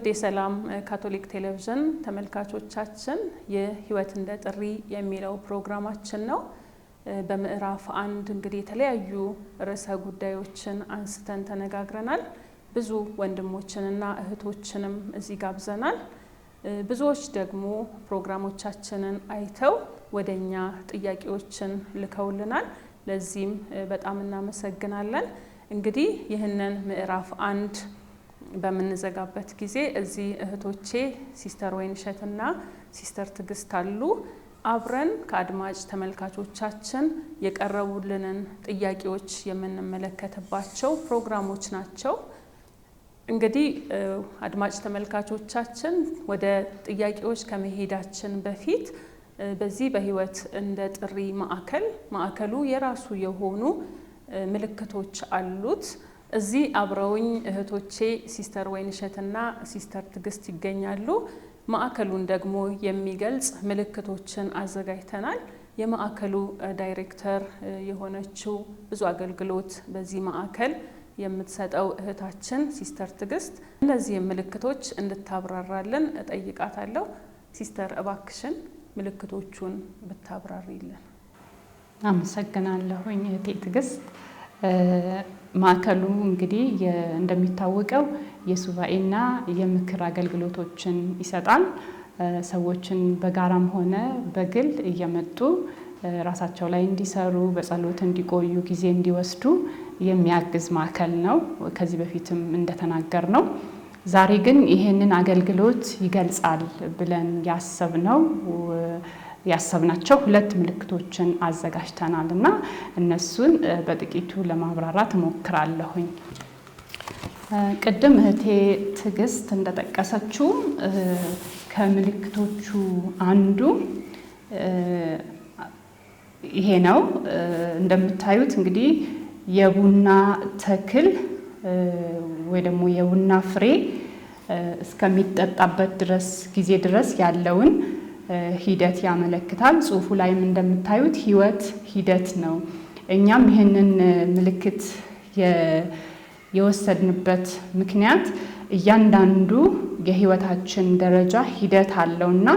ውድ የሰላም ካቶሊክ ቴሌቪዥን ተመልካቾቻችን የህይወት እንደ ጥሪ የሚለው ፕሮግራማችን ነው። በምዕራፍ 1 እንግዲህ የተለያዩ ርዕሰ ጉዳዮችን አንስተን ተነጋግረናል። ብዙ ወንድሞችንና እህቶችንም እዚህ ጋብዘናል። ብዙዎች ደግሞ ፕሮግራሞቻችንን አይተው ወደኛ ጥያቄዎችን ልከውልናል። ለዚህም በጣም እናመሰግናለን። እንግዲህ ይህንን ምዕራፍ 1 በመንዘጋበት ጊዜ እዚህ እህቶቼ ሲስተር ወይንሸትና ሲስተር ትግስት አሉ። አብረን ከአድማጭ ተመልካቾቻችን የቀረቡልንን ጥያቄዎች የምንመለከትባቸው ፕሮግራሞች ናቸው። እንግዲህ አድማጭ ተመልካቾቻችን ወደ ጥያቄዎች ከመሄዳችን በፊት በዚህ በህይወት እንደ ጥሪ ማዕከሉ የራሱ የሆኑ ምልክቶች አሉት። እዚህ አብረውኝ እህቶቼ ሲስተር ወይንሸትና ሲስተር ትግስት ይገኛሉ። ማዕከሉን ደግሞ የሚገልጽ ምልክቶችን አዘጋጅተናል። የማዕከሉ ዳይሬክተር የሆነችው ብዙ አገልግሎት በዚህ ማዕከል የምትሰጠው እህታችን ሲስተር ትግስት እነዚህ ምልክቶች እንድታብራራልን እጠይቃታለሁ። ሲስተር እባክሽን ምልክቶቹን ብታብራሪልን። አመሰግናለሁኝ እህቴ ትግስት። ማዕከሉ እንግዲህ እንደሚታወቀው የሱባኤና የምክር አገልግሎቶችን ይሰጣል። ሰዎችን በጋራም ሆነ በግል እየመጡ ራሳቸው ላይ እንዲሰሩ በጸሎት እንዲቆዩ ጊዜ እንዲወስዱ የሚያግዝ ማዕከል ነው። ከዚህ በፊትም እንደተናገርነው ዛሬ ግን ይሄንን አገልግሎት ይገልጻል ብለን ያሰብናቸው 2 ምልክቶችን አዘጋጅተናልና እነሱን በጥቂቱ ለማብራራት እሞክራለሁኝ። ቅድም እህቴ ትግስት እንደጠቀሰችው ከምልክቶቹ አንዱ ይሄ ነው። እንደምታዩት እንግዲህ የቡና ተክል ወይ ደግሞ የቡና ፍሬ እስከሚጠጣበት ጊዜ ድረስ ያለውን ሂደት ያመለክታል። ጽሑፉ ላይም እንደምታዩት ህይወት ሂደት ነው። እኛም ይህንን ምልክት የወሰድንበት ምክንያት እያንዳንዱ የህይወታችን ደረጃ ሂደት አለውና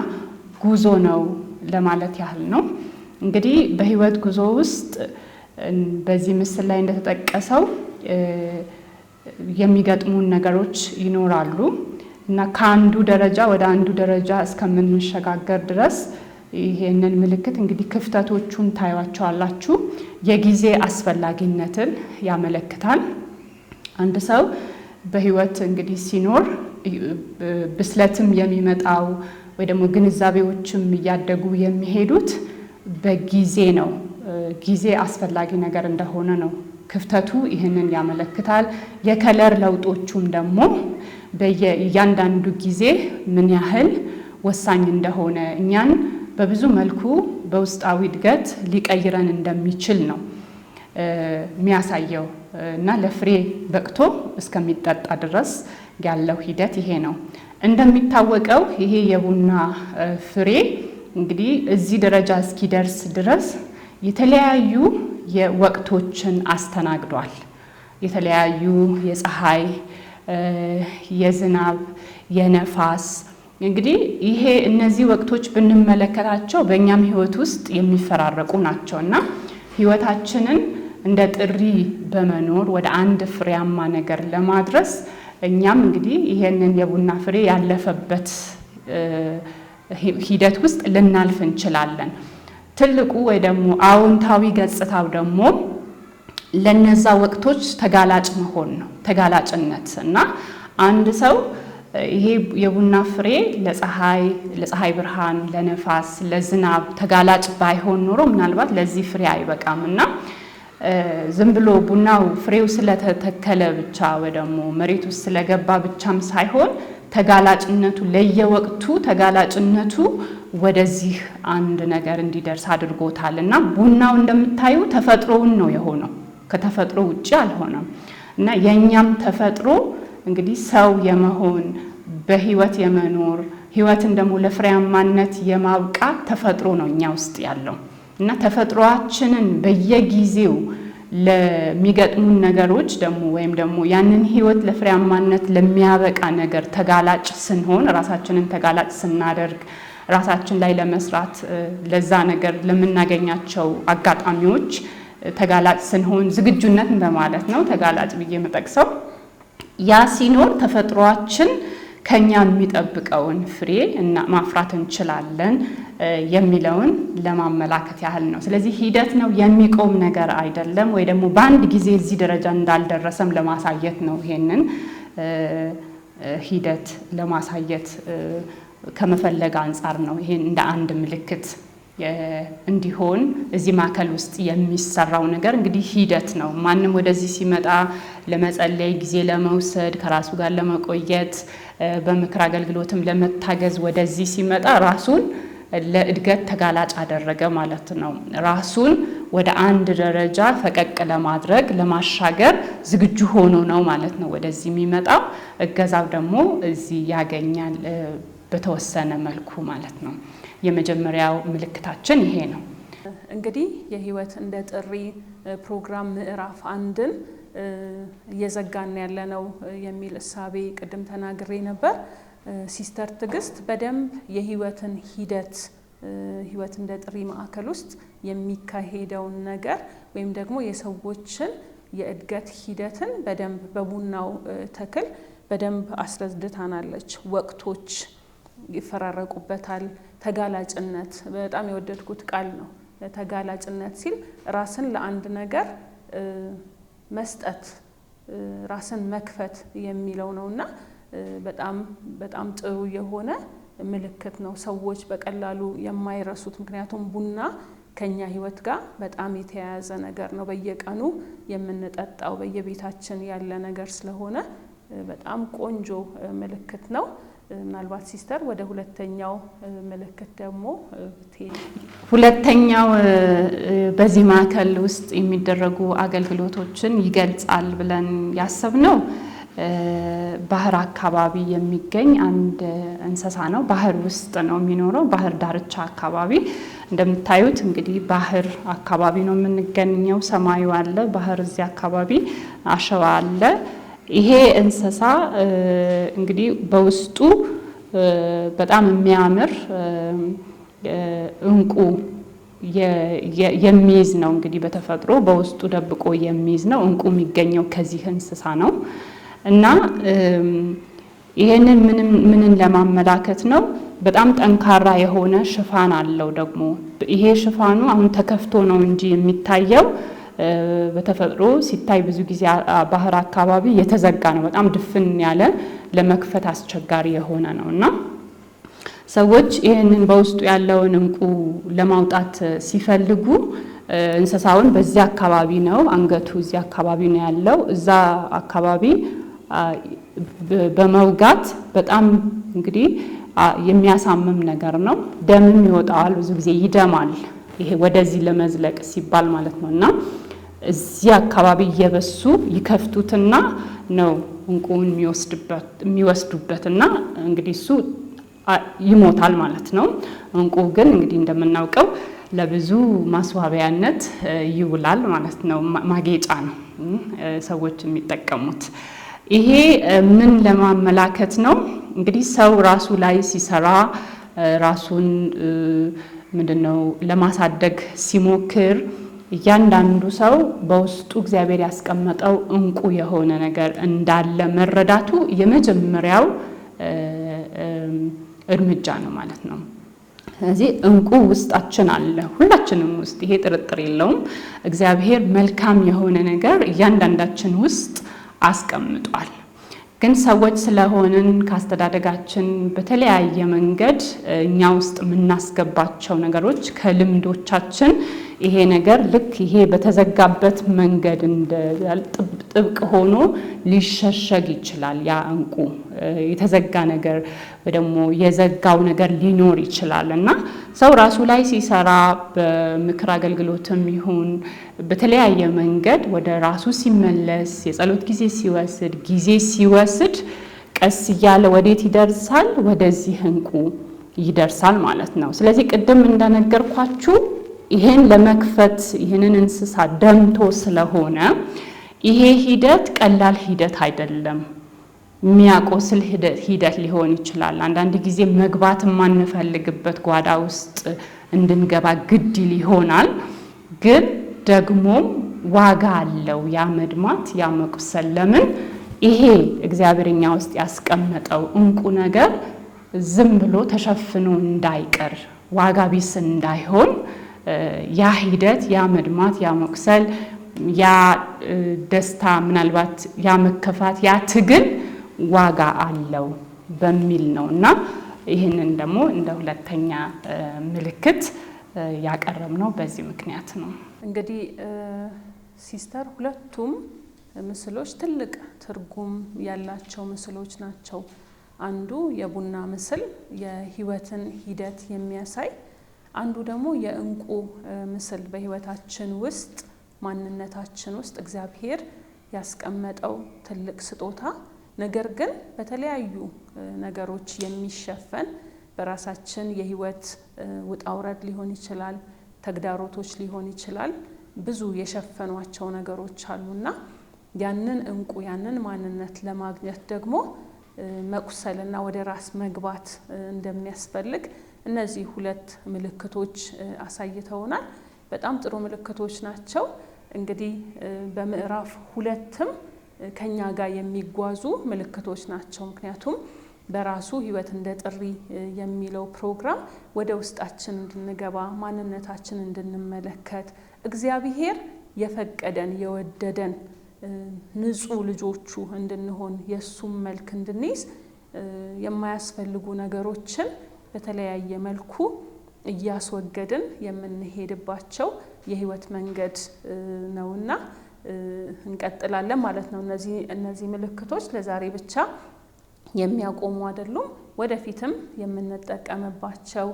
ጉዞ ነው ለማለት ያህል ነው። እንግዲህ በህይወት ጉዞ ውስጥ በዚህ ምስል ላይ እንደተጠቀሰው የሚገጥሙን ነገሮች ይኖራሉ እና ከአንዱ ደረጃ ወደ አንዱ ደረጃ እስከምንሸጋገር ድረስ ይሄንን ምልክት እንግዲህ ክፍተቶቹን ታዩዋቸዋላችሁ። የጊዜ አስፈላጊነትን ያመለክታል። አንድ ሰው በህይወት እንግዲህ ሲኖር ብስለትም የሚመጣው ወይ ደግሞ ግንዛቤዎችም እያደጉ የሚሄዱት በጊዜ ነው። ጊዜ አስፈላጊ ነገር እንደሆነ ነው። ክፍተቱ ይህንን ያመለክታል። የከለር ለውጦቹም ደግሞ በእያንዳንዱ ጊዜ ምን ያህል ወሳኝ እንደሆነ እኛን በብዙ መልኩ በውስጣዊ እድገት ሊቀይረን እንደሚችል ነው የሚያሳየው እና ለፍሬ በቅቶ እስከሚጠጣ ድረስ ያለው ሂደት ይሄ ነው። እንደሚታወቀው ይሄ የቡና ፍሬ እንግዲህ እዚህ ደረጃ እስኪደርስ ድረስ የተለያዩ የወቅቶችን አስተናግዷል። የተለያዩ የፀሐይ፣ የዝናብ፣ የነፋስ እንግዲህ እነዚህ ወቅቶች ብንመለከታቸው በእኛም ህይወት ውስጥ የሚፈራረቁ ናቸውና ህይወታችንን እንደ ጥሪ በመኖር ወደ አንድ ፍሬያማ ነገር ለማድረስ እኛም እንግዲህ ይሄንን የቡና ፍሬ ያለፈበት ሂደት ውስጥ ልናልፍ እንችላለን። ትልቁ ወይ ደግሞ አዎንታዊ ገጽታው ደግሞ ለነዛ ወቅቶች ተጋላጭ መሆን ነው። ተጋላጭነት እና አንድ ሰው ይሄ የቡና ፍሬ ለፀሐይ ብርሃን፣ ለነፋስ፣ ለዝናብ ተጋላጭ ባይሆን ኖሮ ምናልባት ለዚህ ፍሬ አይበቃምና ዝም ብሎ ቡናው ፍሬው ስለተተከለ ብቻ ወይ ደግሞ መሬት ውስጥ ስለገባ ብቻም ሳይሆን ተጋላጭነቱ ለየወቅቱ ተጋላጭነቱ ወደዚህ አንድ ነገር እንዲደርስ አድርጎታልና ቡናው እንደምታዩ ተፈጥሮውን ነው የሆነው፣ ከተፈጥሮ ውጪ አልሆነም እና የኛም ተፈጥሮ እንግዲህ ሰው የመሆን በህይወት የመኖር ህይወትን ደግሞ ለፍሬያማነት የማብቃት ተፈጥሮ ነው እኛ ውስጥ ያለው እና ተፈጥሮአችንን በየጊዜው ለሚገጥሙን ነገሮች ደግሞ ወይም ደግሞ ያንን ህይወት ለፍሬያማነት ለሚያበቃ ነገር ተጋላጭ ስንሆን ራሳችንን ተጋላጭ ስናደርግ ራሳችን ላይ ለመስራት ለዛ ነገር ለምናገኛቸው አጋጣሚዎች ተጋላጭ ስንሆን ዝግጁነት እንደማለት ነው ተጋላጭ ብዬ መጠቅሰው ያ ሲኖር ተፈጥሯችን ከኛ የሚጠብቀውን ፍሬ እና ማፍራት እንችላለን የሚለውን ለማመላከት ያህል ነው። ስለዚህ ሂደት ነው የሚቆም ነገር አይደለም ወይ ደግሞ በአንድ ጊዜ እዚህ ደረጃ እንዳልደረሰም ለማሳየት ነው። ይሄንን ሂደት ለማሳየት ከመፈለግ አንፃር ነው ይሄን እንደ አንድ ምልክት እንዲሆን እዚህ ማዕከል ውስጥ የሚሰራው ነገር እንግዲህ ሂደት ነው። ማንም ወደዚህ ሲመጣ ለመጸለይ ጊዜ ለመውሰድ ከራሱ ጋር ለመቆየት በምክር አገልግሎትም ለመታገዝ ወደዚህ ሲመጣ ራሱን ለእድገት ተጋላጭ አደረገ ማለት ነው። ራሱን ወደ አንድ ደረጃ ፈቀቅ ለማድረግ ለማሻገር ዝግጁ ሆኖ ነው ማለት ነው ወደዚህ የሚመጣው። እገዛው ደግሞ እዚህ ያገኛል በተወሰነ መልኩ ማለት ነው። የመጀመሪያው ምልክታችን ይሄ ነው። እንግዲህ የህይወት እንደ ጥሪ ፕሮግራም ምዕራፍ 1ን እየዘጋን ያለነው የሚል እሳቤ ቅድም ተናግሬ ነበር። ሲስተር ትዕግስት በደንብ የህይወትን ሂደት ህይወት እንደ ጥሪ ማዕከል ውስጥ የሚካሄደውን ነገር ወይም ደግሞ የሰዎችን የእድገት ሂደትን በደንብ በቡናው ተክል በደንብ አስረድታናለች። ወቅቶች ይፈራረቁበታል። ተጋላጭነት በጣም የወደድኩት ቃል ነው። ተጋላጭነት ሲል ራስን ለአንድ ነገር መስጠት ራስን መክፈት የሚለው ነውና በጣም ጥሩ የሆነ ምልክት ነው። ሰዎች በቀላሉ የማይረሱት ምክንያቱም ቡና ከኛ ህይወት ጋር በጣም የተያያዘ ነገር ነው። በየቀኑ የምንጠጣው በየቤታችን ያለ ነገር ስለሆነ በጣም ቆንጆ ምልክት ነው። ምናልባት ሲስተር ወደ ሁለተኛው ምልክት ደግሞ ሁለተኛው በዚህ ማዕከል ውስጥ የሚደረጉ አገልግሎቶችን ይገልጻል ብለን ያሰብነው ባህር አካባቢ የሚገኝ አንድ እንስሳ ነው። ባህር ውስጥ ነው የሚኖረው። ባህር ዳርቻ አካባቢ እንደምታዩት እንግዲህ ባህር አካባቢ ነው የምንገኘው። ሰማዩ አለ፣ ባህር እዚህ አካባቢ አሸዋ አለ። ይሄ እንስሳ እንግዲህ በውስጡ በጣም የሚያምር እንቁ የሚይዝ ነው። እንግዲህ በተፈጥሮ በውስጡ ደብቆ የሚይዝ ነው። እንቁ የሚገኘው ከዚህ እንስሳ ነው እና ይሄንን ምንን ለማመላከት ነው? በጣም ጠንካራ የሆነ ሽፋን አለው። ደግሞ ይሄ ሽፋኑ አሁን ተከፍቶ ነው እንጂ የሚታየው በተፈጥሮ ሲታይ ብዙ ጊዜ ባህር አካባቢ የተዘጋ ነው። በጣም ድፍን ያለ ለመክፈት አስቸጋሪ የሆነ ነው እና ሰዎች ይህንን በውስጡ ያለውን እንቁ ለማውጣት ሲፈልጉ እንስሳውን በዚህ አካባቢ ነው፣ አንገቱ እዚህ አካባቢ ነው ያለው። እዛ አካባቢ በመውጋት በጣም እንግዲህ የሚያሳምም ነገር ነው። ደምም ይወጣዋል፣ ብዙ ጊዜ ይደማል። ይሄ ወደዚህ ለመዝለቅ ሲባል ማለት ነው እና እዚህ አካባቢ እየበሱ ይከፍቱትና ነው እንቁን የሚወስዱበትና እንግዲህ እሱ ይሞታል ማለት ነው። እንቁ ግን እንግዲህ እንደምናውቀው ለብዙ ማስዋቢያነት ይውላል ማለት ነው። ማጌጫ ነው ሰዎች የሚጠቀሙት። ይሄ ምን ለማመላከት ነው? እንግዲህ ሰው ራሱ ላይ ሲሰራ ራሱን ምንድነው ለማሳደግ ሲሞክር እያንዳንዱ ሰው በውስጡ እግዚአብሔር ያስቀመጠው እንቁ የሆነ ነገር እንዳለ መረዳቱ የመጀመሪያው እርምጃ ነው ማለት ነው። ስለዚህ እንቁ ውስጣችን አለ፣ ሁላችንም ውስጥ፣ ይሄ ጥርጥር የለውም። እግዚአብሔር መልካም የሆነ ነገር እያንዳንዳችን ውስጥ አስቀምጧል። ግን ሰዎች ስለሆንን ካስተዳደጋችን በተለያየ መንገድ እኛ ውስጥ የምናስገባቸው ነገሮች ከልምዶቻችን ይሄ ነገር ልክ ይሄ በተዘጋበት መንገድ እንደ ጥብቅ ሆኖ ሊሸሸግ ይችላል። ያ እንቁ የተዘጋ ነገር ወይ ደግሞ የዘጋው ነገር ሊኖር ይችላል እና ሰው ራሱ ላይ ሲሰራ በምክር አገልግሎትም ይሁን በተለያየ መንገድ ወደ ራሱ ሲመለስ የጸሎት ጊዜ ሲወስድ ቀስ እያለ ወዴት ይደርሳል? ወደዚህ እንቁ ይደርሳል ማለት ነው። ስለዚህ ቅድም እንደነገርኳችሁ ይሄን ለመክፈት ይሄንን እንስሳ ደምቶ ስለሆነ ይሄ ሂደት ቀላል ሂደት አይደለም። የሚያቆስል ሂደት ሊሆን ይችላል። አንዳንድ ጊዜ መግባት የማንፈልግበት ጓዳ ውስጥ እንድንገባ ግድ ይሆናል። ግን ደግሞ ዋጋ አለው ያ መድማት፣ ያ መቁሰል። ለምን ይሄ እግዚአብሔርኛ ውስጥ ያስቀመጠው እንቁ ነገር ዝም ብሎ ተሸፍኖ እንዳይቀር፣ ዋጋ ቢስ እንዳይሆን ያ ሂደት፣ ያ መድማት፣ ያ መቁሰል፣ ያ ደስታ፣ ምናልባት ያ መከፋት፣ ያ ትግል ዋጋ አለው በሚል ነው እና ይህንን ደግሞ እንደ ሁለተኛ ምልክት ያቀረብነው በዚህ ምክንያት ነው። እንግዲህ ሲስተር ሁለቱም ምስሎች ትልቅ ትርጉም ያላቸው ምስሎች ናቸው። አንዱ የቡና ምስል የህይወትን ሂደት የሚያሳይ፣ አንዱ ደግሞ የእንቁ ምስል በህይወታችን ውስጥ ማንነታችን ውስጥ እግዚአብሔር ያስቀመጠው ትልቅ ስጦታ፣ ነገር ግን በተለያዩ ነገሮች የሚሸፈን በራሳችን የህይወት ውጣውረድ ሊሆን ይችላል፣ ተግዳሮቶች ሊሆን ይችላል፣ ብዙ የሸፈኗቸው ነገሮች አሉና ያንን እንቁ ያንን ማንነት ለማግኘት ደግሞ መቁሰልና ወደ ራስ መግባት እንደሚያስፈልግ እነዚህ ሁለት ምልክቶች አሳይተውናል። በጣም ጥሩ ምልክቶች ናቸው። እንግዲህ በምዕራፍ 2ም ከኛ ጋር የሚጓዙ ምልክቶች ናቸው። ምክንያቱም በራሱ ህይወት እንደ ጥሪ የሚለው ፕሮግራም ወደ ውስጣችን እንድንገባ፣ ማንነታችን እንድንመለከት፣ እግዚአብሔር የፈቀደን የወደደን ንጹህ ልጆቹ እንድንሆን፣ የሱም መልክ እንድንይዝ የማያስፈልጉ ነገሮችን በተለያየ መልኩ እያስወገድን የምንሄድባቸው የህይወት መንገድ ነውና እንቀጥላለን ማለት ነው። እነዚህ ምልክቶች ለዛሬ ብቻ የሚያቆሙ አይደሉም። ወደፊትም የምንጠቀምባቸው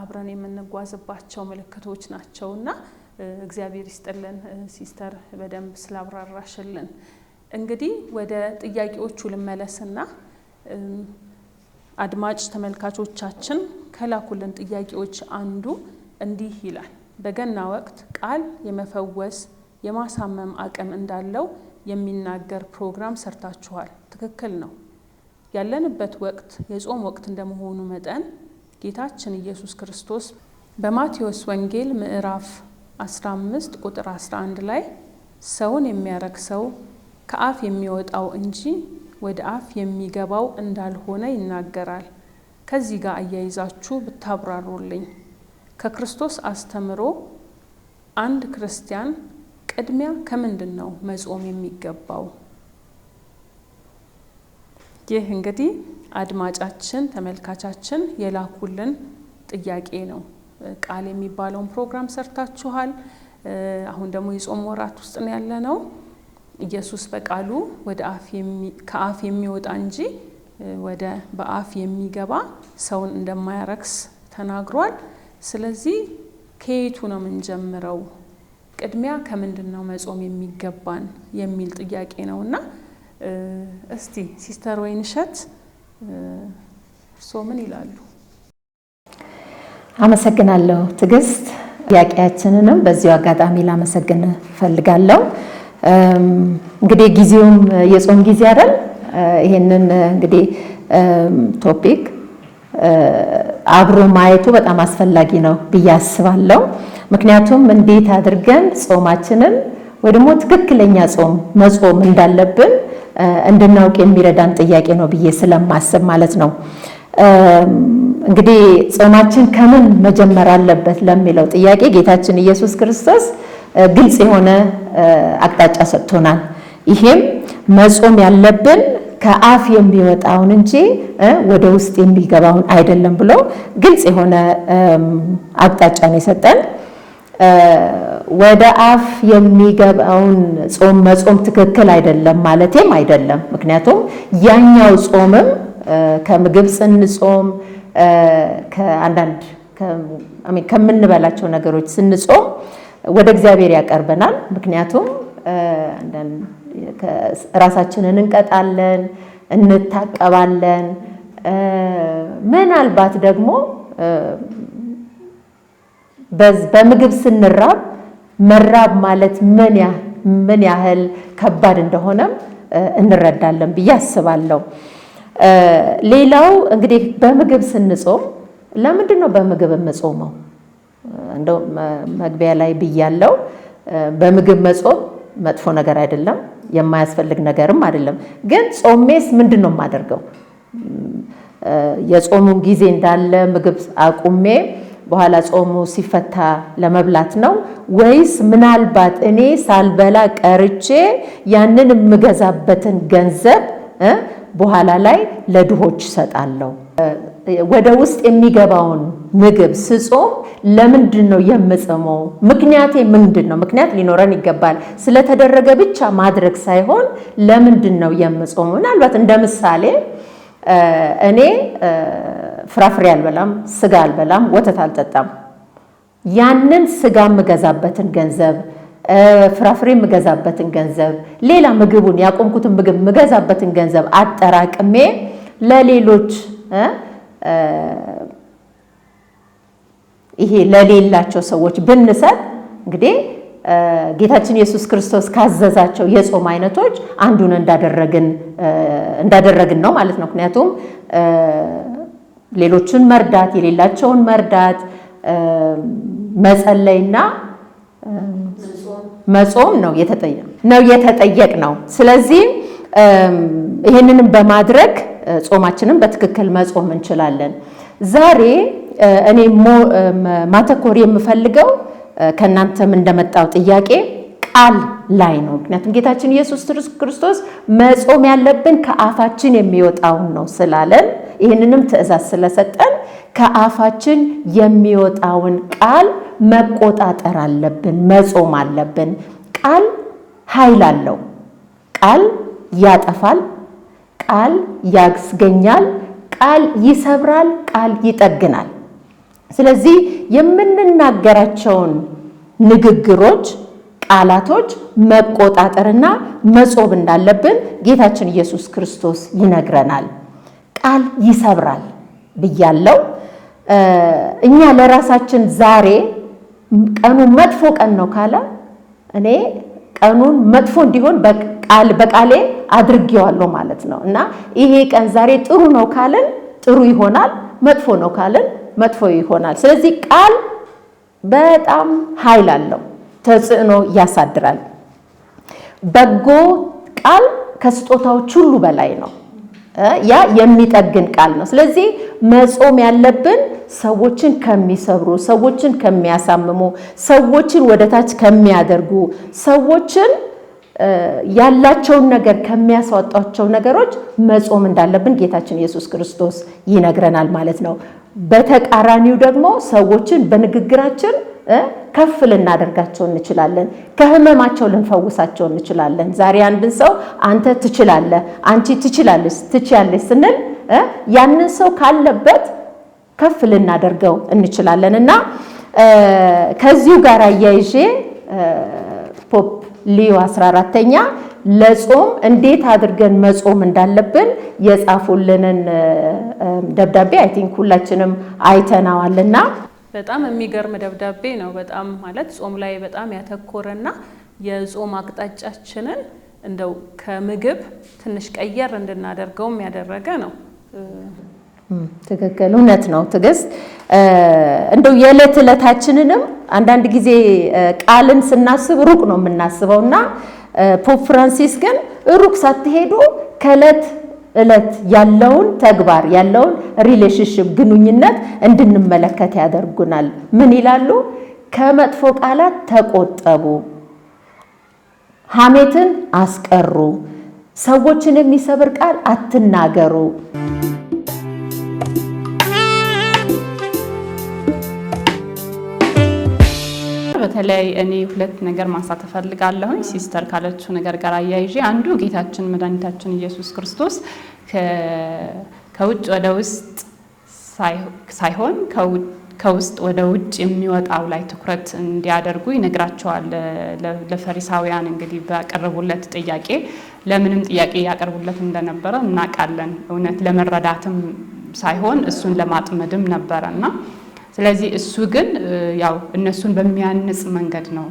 አብረን የምንጓዝባቸው ምልክቶች ናቸውና እግዚአብሔር ይስጥልን ሲስተር በደንብ ስላብራራሽልን። እንግዲህ ወደ ጥያቄዎቹ ልመለስና አድማጭ ተመልካቾቻችን ከላኩልን ጥያቄዎች አንዱ እንዲህ ይላል። በገና ወቅት ቃል የመፈወስ የማሳመም አቅም እንዳለው የሚናገር ፕሮግራም ሰርታችኋል። ትክክል ነው። ያለንበት ወቅት የጾም ወቅት እንደመሆኑ መጠን ጌታችን ኢየሱስ ክርስቶስ በማቴዎስ ወንጌል ምዕራፍ 15 ቁጥር 11 ላይ ሰውን የሚያረክሰው ከአፍ የሚወጣው እንጂ ወደ አፍ የሚገባው እንዳልሆነ ይናገራል። ከዚህ ጋር አያይዛችሁ ብታብራሩልኝ። ከክርስቶስ አስተምሮ አንድ ክርስቲያን ቅድሚያ ከምንድን ነው መጾም የሚገባው? ይህ እንግዲህ አድማጫችን ተመልካቻችን የላኩልን ጥያቄ ነው። ቃል የሚባለውን ፕሮግራም ሰርታችኋል። አሁን ደግሞ የጾም ወራት ውስጥ ነው ያለነው። ኢየሱስ በቃሉ ከአፍ የሚወጣ እንጂ በአፍ የሚገባ ሰውን እንደማያረክስ ተናግሯል። ስለዚህ ከየቱ ነው የምንጀምረው? ቅድሚያ ከምንድን ነው መጾም የሚገባን የሚል ጥያቄ ነውና እስቲ ሲስተር ወይንሸት እርስዎ ምን ይላሉ? አመሰግናለሁ ትዕግስት። ጥያቄያችንንም በዚሁ አጋጣሚ ላመሰግን ፈልጋለሁ። እንግዲህ ጊዜውም የጾም ጊዜ አይደል? ይሄንን እንግዲህ ቶፒክ አብሮ ማየቱ በጣም አስፈላጊ ነው ብዬ አስባለሁ። ምክንያቱም እንዴት አድርገን ጾማችንን ወይ ደግሞ ትክክለኛ መጾም እንዳለብን እንድናውቅ የሚረዳን ጥያቄ ነው ብዬ ስለማስብ ማለት ነው። እንግዲህ ጾማችን ከምን መጀመር አለበት ለሚለው ጥያቄ ጌታችን ኢየሱስ ክርስቶስ ግልጽ የሆነ አቅጣጫ ሰጥቶናል። ይሄም መጾም ያለብን ከአፍ የሚወጣውን እንጂ ወደ ውስጥ የሚገባውን አይደለም ብሎ ግልጽ የሆነ አቅጣጫ ነው የሰጠን። ወደ አፍ የሚገባውን መጾም ትክክል አይደለም ማለቴም አይደለም። ምክንያቱም ያኛው ጾምም ከምግብ ስንጾም ከአንዳድ ከምንበላቸው ነገሮች ስንጾም ወደ እግዚአብሔር ያቀርበናል። ምክንያቱም ራሳችንን እንቀጣለን፣ እንታቀባለን። ምናልባት ደግሞ በምግብ ስንራብ መራብ ማለት ምን ያህል ከባድ እንደሆነም እንረዳለን ብዬ አስባለሁ። ሌላው እንግዲህ በምግብ ስንጾም ለምንድን ነው በምግብ የምጾመው? እንደው መግቢያ ላይ ብያለሁ። በምግብ መጾም መጥፎ ነገር አይደለም፣ የማያስፈልግ ነገርም አይደለም። ግን ጾሜስ ምንድን ነው የማደርገው? የጾሙን ጊዜ እንዳለ ምግብ አቁሜ በኋላ ጾሙ ሲፈታ ለመብላት ነው ወይስ ምናልባት እኔ ሳልበላ ቀርቼ ያንን የምገዛበትን ገንዘብ በኋላ ላይ ለድሆች እሰጣለሁ? ወደ ውስጥ የሚገባውን ምግብ ስጾም ለምንድን ነው የምጾመው? ምክንያቴ ምንድን ነው? ምክንያት ሊኖረን ይገባል። ስለተደረገ ብቻ ማድረግ ሳይሆን ለምንድን ነው የምጾመው? ምናልባት እንደ ምሳሌ እኔ ፍራፍሬ አልበላም፣ ስጋ አልበላም፣ ወተት አልጠጣም። ያንን ስጋ የምገዛበትን ገንዘብ፣ ፍራፍሬ የምገዛበትን ገንዘብ፣ ሌላ ምግቡን ያቆምኩትን ምግብ የምገዛበትን ገንዘብ አጠራቅሜ ለሌሎች ይሄ ለሌላቸው ሰዎች ብንሰጥ እንግዲህ ጌታችን ኢየሱስ ክርስቶስ ካዘዛቸው የጾም አይነቶች አንዱን እንዳደረግን ነው ማለት ነው። ምክንያቱም ሌሎችን መርዳት፣ የሌላቸውን መርዳት፣ መጸለይና መጾም ነው የተጠየቅ ነው። ስለዚህ ይህንንም በማድረግ ጾማችንን በትክክል መጾም እንችላለን። ዛሬ እኔ ማተኮር የምፈልገው ከእናንተም እንደመጣው ጥያቄ ቃል ላይ ነው። ምክንያቱም ጌታችን ኢየሱስ ክርስቶስ መጾም ያለብን ከአፋችን የሚወጣውን ነው ስላለን፣ ይህንንም ትእዛዝ ስለሰጠን ከአፋችን የሚወጣውን ቃል መቆጣጠር አለብን፣ መጾም አለብን። ቃል ኃይል አለው። ቃል ያጠፋል፣ ቃል ያስገኛል፣ ቃል ይሰብራል፣ ቃል ይጠግናል። ስለዚህ የምንናገራቸውን ንግግሮች፣ ቃላቶች መቆጣጠርና መጾም እንዳለብን ጌታችን ኢየሱስ ክርስቶስ ይነግረናል። ቃል ይሰብራል ብያለው። እኛ ለራሳችን ዛሬ ቀኑ መጥፎ ቀን ነው ካለ እኔ ቀኑን መጥፎ እንዲሆን በቃሌ አድርጌዋለሁ ማለት ነው እና ይሄ ቀን ዛሬ ጥሩ ነው ካልን ጥሩ ይሆናል፣ መጥፎ ነው ካልን መጥፎ ይሆናል። ስለዚህ ቃል በጣም ኃይል አለው፣ ተጽዕኖ ያሳድራል። በጎ ቃል ከስጦታዎች ሁሉ በላይ ነው። ያ የሚጠግን ቃል ነው። ስለዚህ መጾም ያለብን ሰዎችን ከሚሰብሩ፣ ሰዎችን ከሚያሳምሙ፣ ሰዎችን ወደታች ከሚያደርጉ፣ ሰዎችን ያላቸውን ነገር ከሚያስወጣቸው ነገሮች መጾም እንዳለብን ጌታችን ኢየሱስ ክርስቶስ ይነግረናል ማለት ነው። በተቃራኒው ደግሞ ሰዎችን በንግግራችን ከፍ ልናደርጋቸው እንችላለን። ከህመማቸው ልንፈውሳቸው እንችላለን። ዛሬ አንድን ሰው አንተ ትችላለህ፣ አንቺ ትችያለሽ ስንል ያንን ሰው ካለበት ከፍ ልናደርገው እንችላለን እና ከዚሁ ጋር አያይዤ ፖፕ ሊዮ 14ኛ ለጾም እንዴት አድርገን መጾም እንዳለብን የጻፉልንን ደብዳቤ አይ ቲንክ ሁላችንም አይተናዋልና በጣም የሚገርም ደብዳቤ ነው። በጣም ማለት ጾም ላይ በጣም ያተኮረና የጾም አቅጣጫችንን እንደው ከምግብ ትንሽ ቀየር እንድናደርገውም ያደረገ ነው። ትክክል፣ እውነት ነው ትዕግስት። እንደው የዕለት ዕለታችንንም አንዳንድ ጊዜ ቃልን ስናስብ ሩቅ ነው የምናስበውና ፖፕ ፍራንሲስ ግን ሩቅ ሳትሄዱ ከዕለት ዕለት ያለውን ተግባር ያለውን ሪሌሽንሺፕ ግንኙነት እንድንመለከት ያደርጉናል። ምን ይላሉ? ከመጥፎ ቃላት ተቆጠቡ፣ ሐሜትን አስቀሩ፣ ሰዎችን የሚሰብር ቃል አትናገሩ። በተለይ እኔ ሁለት ነገር ማንሳት እፈልጋለሁ ሲስተር ካለችው ነገር ጋር አያይዤ። አንዱ ጌታችን መድኃኒታችን ኢየሱስ ክርስቶስ ከውጭ ወደ ውስጥ ሳይሆን ከውስጥ ወደ ውጭ የሚወጣው ላይ ትኩረት እንዲያደርጉ ይነግራቸዋል ለፈሪሳውያን። እንግዲህ ባቀረቡለት ጥያቄ ለምንም ጥያቄ ያቀርቡለት እንደነበረ እናውቃለን። እውነት ለመረዳትም ሳይሆን እሱን ለማጥመድም ነበረና ስለዚህ እሱ ግን ያው እነሱን በሚያንጽ መንገድ ነው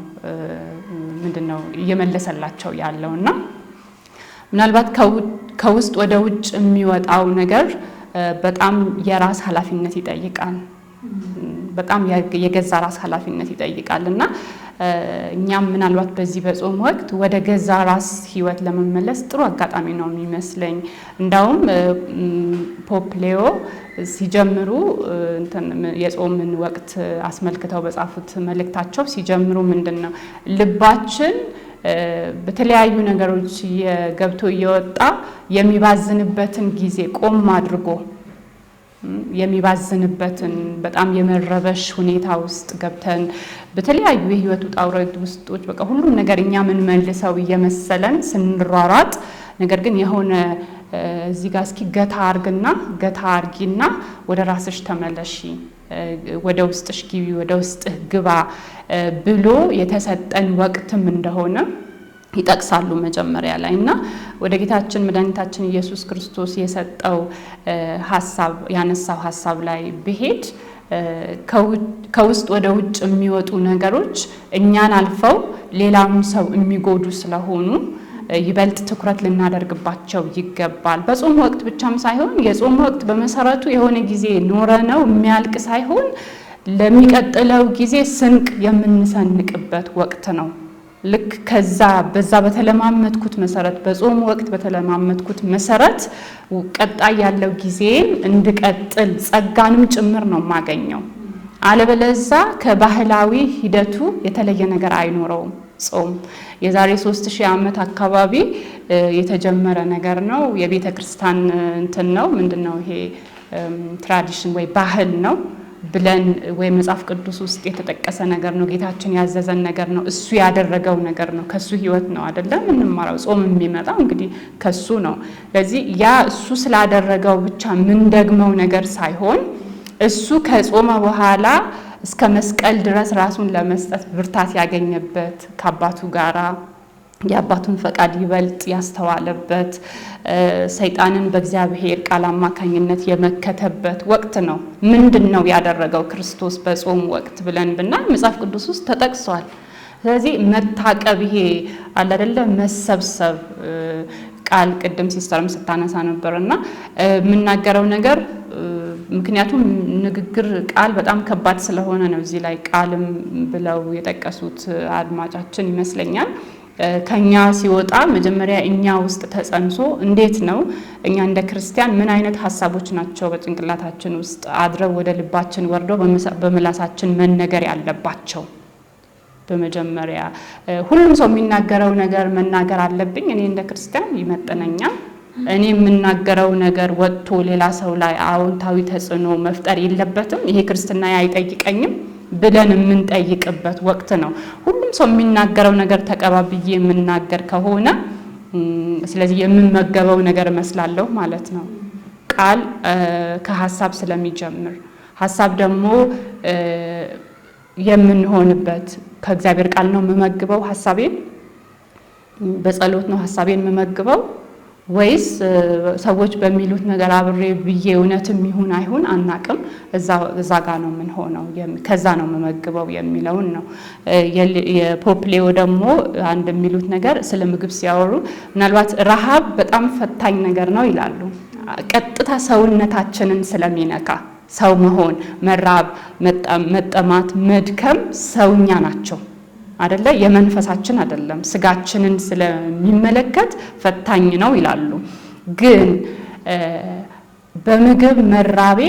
ምንድነው እየመለሰላቸው ያለውና ምናልባት ከውስጥ ወደ ውጭ የሚወጣው ነገር በጣም የራስ ኃላፊነት ይጠይቃል። በጣም የገዛ ራስ ኃላፊነት ይጠይቃልና እኛም ምናልባት በዚህ በጾም ወቅት ወደ ገዛ ራስ ህይወት ለመመለስ ጥሩ አጋጣሚ ነው የሚመስለኝ። እንዳውም ፖፕ ሌዮ ሲጀምሩ የጾምን ወቅት አስመልክተው በጻፉት መልእክታቸው ሲጀምሩ ምንድነው ልባችን በተለያዩ ነገሮች ገብቶ እየወጣ የሚባዝንበትን ጊዜ ቆም አድርጎ የሚባዝንበትን በጣም የመረበሽ ሁኔታ ውስጥ ገብተን በተለያዩ የህይወት ውጣ ውረድ ውስጦች በቃ ሁሉም ነገር እኛ ምን መልሰው እየመሰለን ስንሯሯጥ ነገር ግን የሆነ እዚህ ጋር እስኪ ገታ አርጊና ወደ ራስሽ ተመለሺ፣ ወደ ውስጥሽ ግቢ፣ ወደ ውስጥህ ግባ ብሎ የተሰጠን ወቅትም እንደሆነ ይጠቅሳሉ መጀመሪያ ላይ እና ወደ ጌታችን መድኃኒታችን ኢየሱስ ክርስቶስ የሰጠው ሐሳብ ያነሳው ሐሳብ ላይ ብሄድ ከውስጥ ወደ ውጭ የሚወጡ ነገሮች እኛን አልፈው ሌላውን ሰው የሚጎዱ ስለሆኑ ይበልጥ ትኩረት ልናደርግባቸው ይገባል። በጾም ወቅት ብቻም ሳይሆን የጾም ወቅት በመሰረቱ የሆነ ጊዜ ኖረነው የሚያልቅ ሳይሆን ለሚቀጥለው ጊዜ ስንቅ የምንሰንቅበት ወቅት ነው። ልክ በዛ በተለማመድኩት መሰረት በጾም ወቅት በተለማመድኩት መሰረት ቀጣይ ያለው ጊዜ እንድቀጥል ጸጋንም ጭምር ነው የማገኘው። አለበለዛ ከባህላዊ ሂደቱ የተለየ ነገር አይኖረውም። ጾም የዛሬ 3000 ዓመት አካባቢ የተጀመረ ነገር ነው። የቤተ ክርስቲያን እንትን ነው ምንድነው ይሄ ትራዲሽን ወይ ባህል ነው ብለን ወይ መጽሐፍ ቅዱስ ውስጥ የተጠቀሰ ነገር ነው። ጌታችን ያዘዘን ነገር ነው። እሱ ያደረገው ነገር ነው። ከሱ ህይወት ነው አይደለም እንማራው። ጾም የሚመጣው እንግዲህ ከሱ ነው። ስለዚህ ያ እሱ ስላደረገው ብቻ ምን ደግመው ነገር ሳይሆን እሱ ከጾመ በኋላ እስከ መስቀል ድረስ ራሱን ለመስጠት ብርታት ያገኘበት ከአባቱ ጋራ የአባቱን ፈቃድ ይበልጥ ያስተዋለበት ሰይጣንን በእግዚአብሔር ቃል አማካኝነት የመከተበት ወቅት ነው። ምንድነው ያደረገው ክርስቶስ በጾም ወቅት ብለን ብናይ መጽሐፍ ቅዱስ ውስጥ ተጠቅሷል። ስለዚህ መታቀብ ይሄ አለ አይደለ መሰብሰብ ቃል ቅድም ሲስተርም ስታነሳ ነበርና የምናገረው ነገር ምክንያቱም ንግግር ቃል በጣም ከባድ ስለሆነ ነው እዚህ ላይ ቃልም ብለው የጠቀሱት አድማጫችን ይመስለኛል። ከኛ ሲወጣ መጀመሪያ እኛ ውስጥ ተጸንሶ እንዴት ነው እኛ እንደ ክርስቲያን ምን አይነት ሐሳቦች ናቸው በጭንቅላታችን ውስጥ አድረው ወደ ልባችን ወርደው በመላሳችን መነገር ያለባቸው? በመጀመሪያ ሁሉም ሰው የሚናገረው ነገር መናገር አለብኝ እኔ እንደ ክርስቲያን ይመጥነኛል። እኔ የምናገረው ነገር ወጥቶ ሌላ ሰው ላይ አዎንታዊ ተጽዕኖ መፍጠር የለበትም። ይሄ ክርስትና አይጠይቀኝም ብለን የምንጠይቅበት ወቅት ነው። ሁሉም ሰው የሚናገረው ነገር ተቀባብዬ የምናገር ከሆነ ስለዚህ የምንመገበው ነገር መስላለሁ ማለት ነው። ቃል ከሐሳብ ስለሚጀምር ሐሳብ ደግሞ የምንሆንበት ከእግዚአብሔር ቃል ነው የምመግበው ሐሳቤን በጸሎት ነው ሐሳቤን የምመግበው ወይስ ሰዎች በሚሉት ነገር አብሬ ብዬ እውነትም ይሁን አይሁን አናቅም እዛ ጋር ነው ምን ሆነው ከዛ ነው የምመግበው የሚለውን ነው። የፖፕ ሌዮ ደግሞ አንድ የሚሉት ነገር ስለ ምግብ ሲያወሩ ምናልባት ረሃብ በጣም ፈታኝ ነገር ነው ይላሉ። ቀጥታ ሰውነታችንን ስለሚነካ ሰው መሆን መራብ መጠማት መድከም ሰውኛ ናቸው አይደለ የመንፈሳችን አይደለም ስጋችንን ስለሚመለከት ፈታኝ ነው ይላሉ። ግን በምግብ መራቤ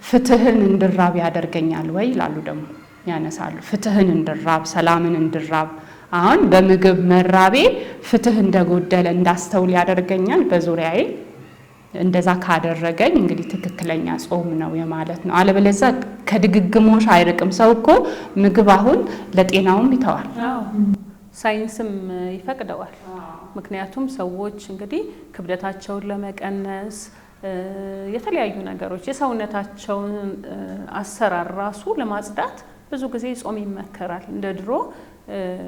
ፍትህን እንድራብ ያደርገኛል ወይ ይላሉ ደግሞ ያነሳሉ። ፍትህን እንድራብ ሰላምን እንድራብ አሁን በምግብ መራቤ ፍትህ እንደጎደለ እንዳስተውል ያደርገኛል በዙሪያዬ እንደዛ ካደረገኝ እንግዲህ ትክክለኛ ጾም ነው የማለት ነው። አለበለዚያ ከድግግሞሽ አይርቅም። ሰው እኮ ምግብ አሁን ለጤናውም ይተዋል። ሳይንስም ይፈቅደዋል። ምክንያቱም ሰዎች እንግዲህ ክብደታቸውን ለመቀነስ የተለያዩ ነገሮች የሰውነታቸውን አሰራር ራሱ ለማጽዳት ብዙ ጊዜ ጾም ይመከራል። እንደ ድሮ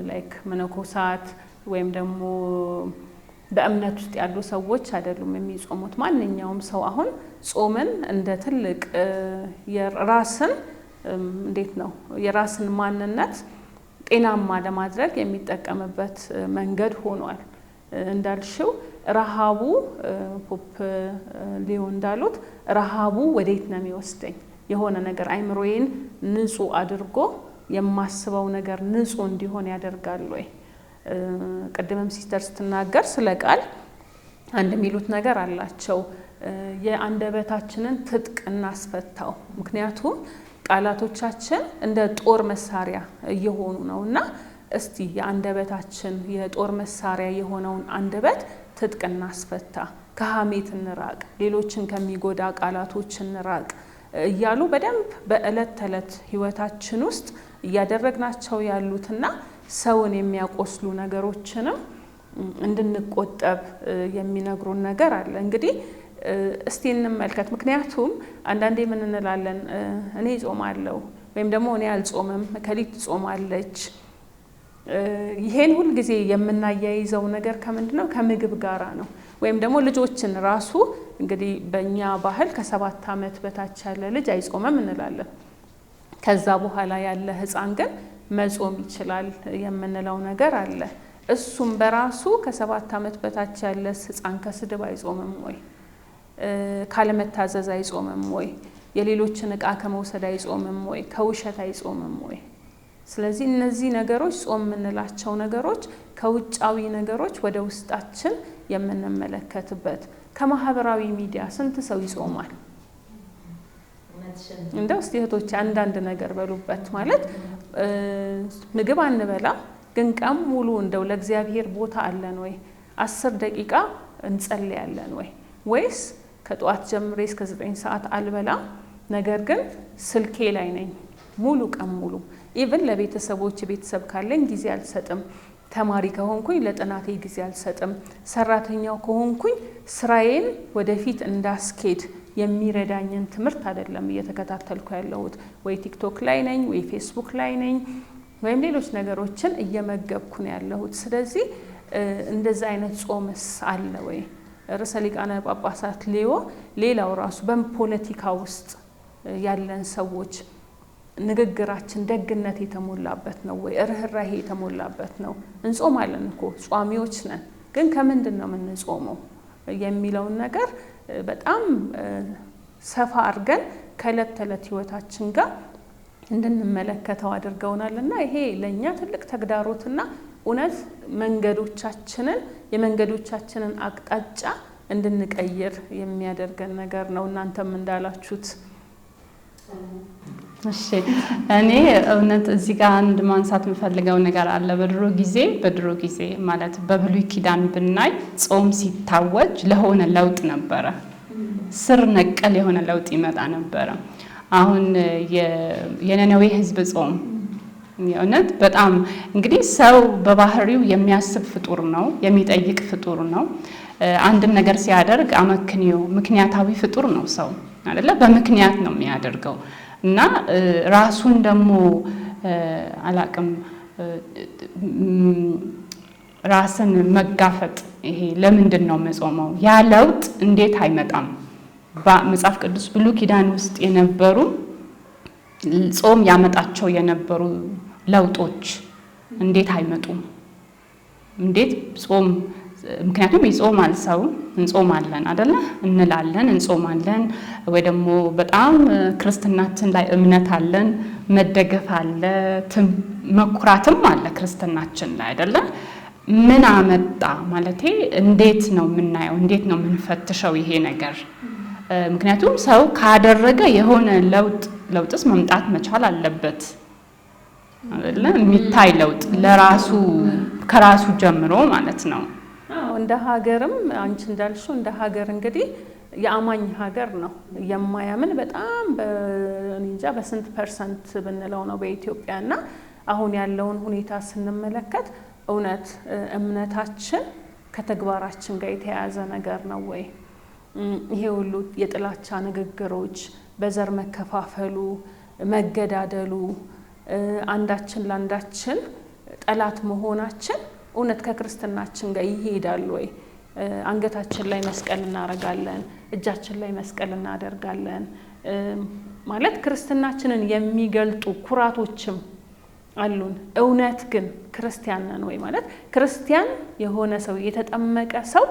ላይክ መነኮሳት ወይም ደግሞ በእምነት ውስጥ ያሉ ሰዎች አይደሉም የሚጾሙት። ማንኛውም ሰው አሁን ጾምን እንደ ትልቅ የራስን እንዴት ነው የራስን ማንነት ጤናማ ለማድረግ የሚጠቀምበት መንገድ ሆኗል። እንዳልሽው ረሃቡ ፖፕ ሊዮ እንዳሉት ረሃቡ ወዴት ነው የሚወስደኝ? የሆነ ነገር አይምሮዬን ንጹህ አድርጎ የማስበው ነገር ንጹህ እንዲሆን ያደርጋል ወይ? ቅድምም ሲስተር ስትናገር ስለ ቃል አንድ የሚሉት ነገር አላቸው። የአንደበታችንን ትጥቅ እናስፈታው። ምክንያቱም ቃላቶቻችን እንደ ጦር መሳሪያ እየሆኑ ነውና እስቲ የአንደበታችን የጦር መሳሪያ የሆነውን አንደበት ትጥቅ እናስፈታ፣ ከሐሜት እንራቅ፣ ሌሎችን ከሚጎዳ ቃላቶች እንራቅ እያሉ በደንብ በእለት ተዕለት ህይወታችን ውስጥ እያደረግናቸው ያሉትና ሰውን የሚያቆስሉ ነገሮችንም እንድንቆጠብ የሚነግሩን ነገር አለ። እንግዲህ እስቲ እንመልከት። ምክንያቱም አንዳንዴ ምን እንላለን? እኔ ጾማለሁ ወይም ደግሞ እኔ አልጾምም፣ ከሊት ጾማለች። ይሄን ሁል ጊዜ የምናያይዘው ነገር ከምንድነው? ከምግብ ጋራ ነው። ወይም ደግሞ ልጆችን ራሱ እንግዲህ በእኛ ባህል ከ7 ዓመት በታች ያለ ልጅ አይጾምም እንላለን። ከዛ በኋላ ያለ ህፃን ግን መጾም ይችላል የምንለው ነገር አለ። እሱም በራሱ ከ7 ዓመት በታች ያለ ህፃን ከስድብ አይጾምም ወይ? ካለመታዘዝ አይጾምም ወይ? የሌሎችን እቃ ከመውሰድ አይጾምም ወይ? ከውሸት አይጾምም ወይ? ስለዚህ እነዚህ ነገሮች ጾም የምንላቸው ነገሮች ከውጫዊ ነገሮች ወደ ውስጣችን የምንመለከትበት። ከማህበራዊ ሚዲያ ስንት ሰው ይጾማል? እንደው እስቲ እህቶች አንዳንድ ነገር በሉበት። ማለት ምግብ አንበላ ግን ቀን ሙሉ እንደው ለእግዚአብሔር ቦታ አለን ወይ? 10 ደቂቃ እንጸልያለን ወይ? ወይስ ከጧት ጀምሬ እስከ 9 ሰዓት አልበላም፣ ነገር ግን ስልኬ ላይ ነኝ ሙሉ ቀን ሙሉ። ኢቭን ለቤተሰቦች ቤተሰብ ካለኝ ጊዜ አልሰጥም። ተማሪ ከሆንኩኝ ለጥናቴ ጊዜ አልሰጥም። ሰራተኛው ከሆንኩኝ ስራዬን ወደፊት እንዳስኬድ የሚረዳኝን ትምህርት አይደለም እየተከታተልኩ ያለሁት። ወይ ቲክቶክ ላይ ነኝ፣ ወይ ፌስቡክ ላይ ነኝ፣ ወይም ሌሎች ነገሮችን እየመገብኩ ነው ያለሁት። ስለዚህ እንደዛ አይነት ጾምስ አለ ወይ? ርዕሰ ሊቃነ ጳጳሳት ሊዮ ሌላው ራሱ በፖለቲካ ውስጥ ያለን ሰዎች ንግግራችን ደግነት የተሞላበት ነው ወይ? ርህራሄ የተሞላበት ነው? እንጾማለን እኮ ጿሚዎች ነን፣ ግን ከምንድን ነው የምንጾመው የሚለውን ነገር በጣም ሰፋ አድርገን ከዕለት ተዕለት ህይወታችን ጋር እንድንመለከተው አድርገውናልና ይሄ ለእኛ ትልቅ ተግዳሮትና እውነት የመንገዶቻችንን አቅጣጫ እንድንቀይር የሚያደርገን ነገር ነው። እናንተም እንዳላችሁት። እሺ፣ እኔ እውነት እዚህ ጋር አንድ ማንሳት የምፈልገው ነገር አለ። በድሮ ጊዜ ማለት በብሉይ ኪዳን ብናይ ጾም ሲታወጅ ለሆነ ለውጥ ነበረ፣ ስር ነቀል የሆነ ለውጥ ይመጣ ነበረ። አሁን የነነዌ ህዝብ ጾም የእውነት በጣም እንግዲህ ሰው በባህሪው የሚያስብ ፍጡር ነው፣ የሚጠይቅ ፍጡር ነው። አንድን ነገር ሲያደርግ አመክንዮ ምክንያታዊ ፍጡር ነው ሰው አይደለ? በምክንያት ነው የሚያደርገው እና ራሱን ደግሞ አላቅም ራስን መጋፈጥ ይሄ ለምንድን ነው መጾመው? ያ ለውጥ እንዴት አይመጣም? በመጽሐፍ ቅዱስ ብሉይ ኪዳን ውስጥ የነበሩ ጾም ያመጣቸው የነበሩ ለውጦች እንዴት አይመጡም? እንዴት ጾም? ምክንያቱም ይጾማል ሰው፣ እንጾማለን አይደለ? እንላለን፣ እንጾማለን። ወይ ደግሞ በጣም ክርስትናችን ላይ እምነት አለን፣ መደገፍ አለ፣ መኩራትም አለ ክርስትናችን ላይ አይደለ? ምን አመጣ ማለቴ እንዴት ነው የምናየው? እንዴት ነው የምንፈትሸው ይሄ ነገር? ምክንያቱም ሰው ካደረገ የሆነ ለውጥስ መምጣት መቻል አለበት አይደለ? የሚታይ ለውጥ ለራሱ ከራሱ ጀምሮ ማለት ነው። እንደ ሀገርም አንቺ እንዳልሽው እንደ ሀገር እንግዲህ የአማኝ ሀገር ነው። የማያምን በጣም በእንጃ በስንት ፐርሰንት ብንለው ነው በኢትዮጵያና አሁን ያለውን ሁኔታ ስንመለከት እውነት እምነታችን ከተግባራችን ጋር የተያያዘ ነገር ነው ወይ? ይሄ ሁሉ የጥላቻ ንግግሮች፣ በዘር መከፋፈሉ፣ መገዳደሉ፣ አንዳችን ለአንዳችን ጠላት መሆናችን እውነት ከክርስትናችን ጋር ይሄዳል ወይ? አንገታችን ላይ መስቀል እናደርጋለን፣ እጃችን ላይ መስቀል እናደርጋለን። ማለት ክርስትናችንን የሚገልጡ ኩራቶችም አሉን። እውነት ግን ክርስቲያን ነን ወይ? ማለት ክርስቲያን የሆነ ሰው የተጠመቀ ሰው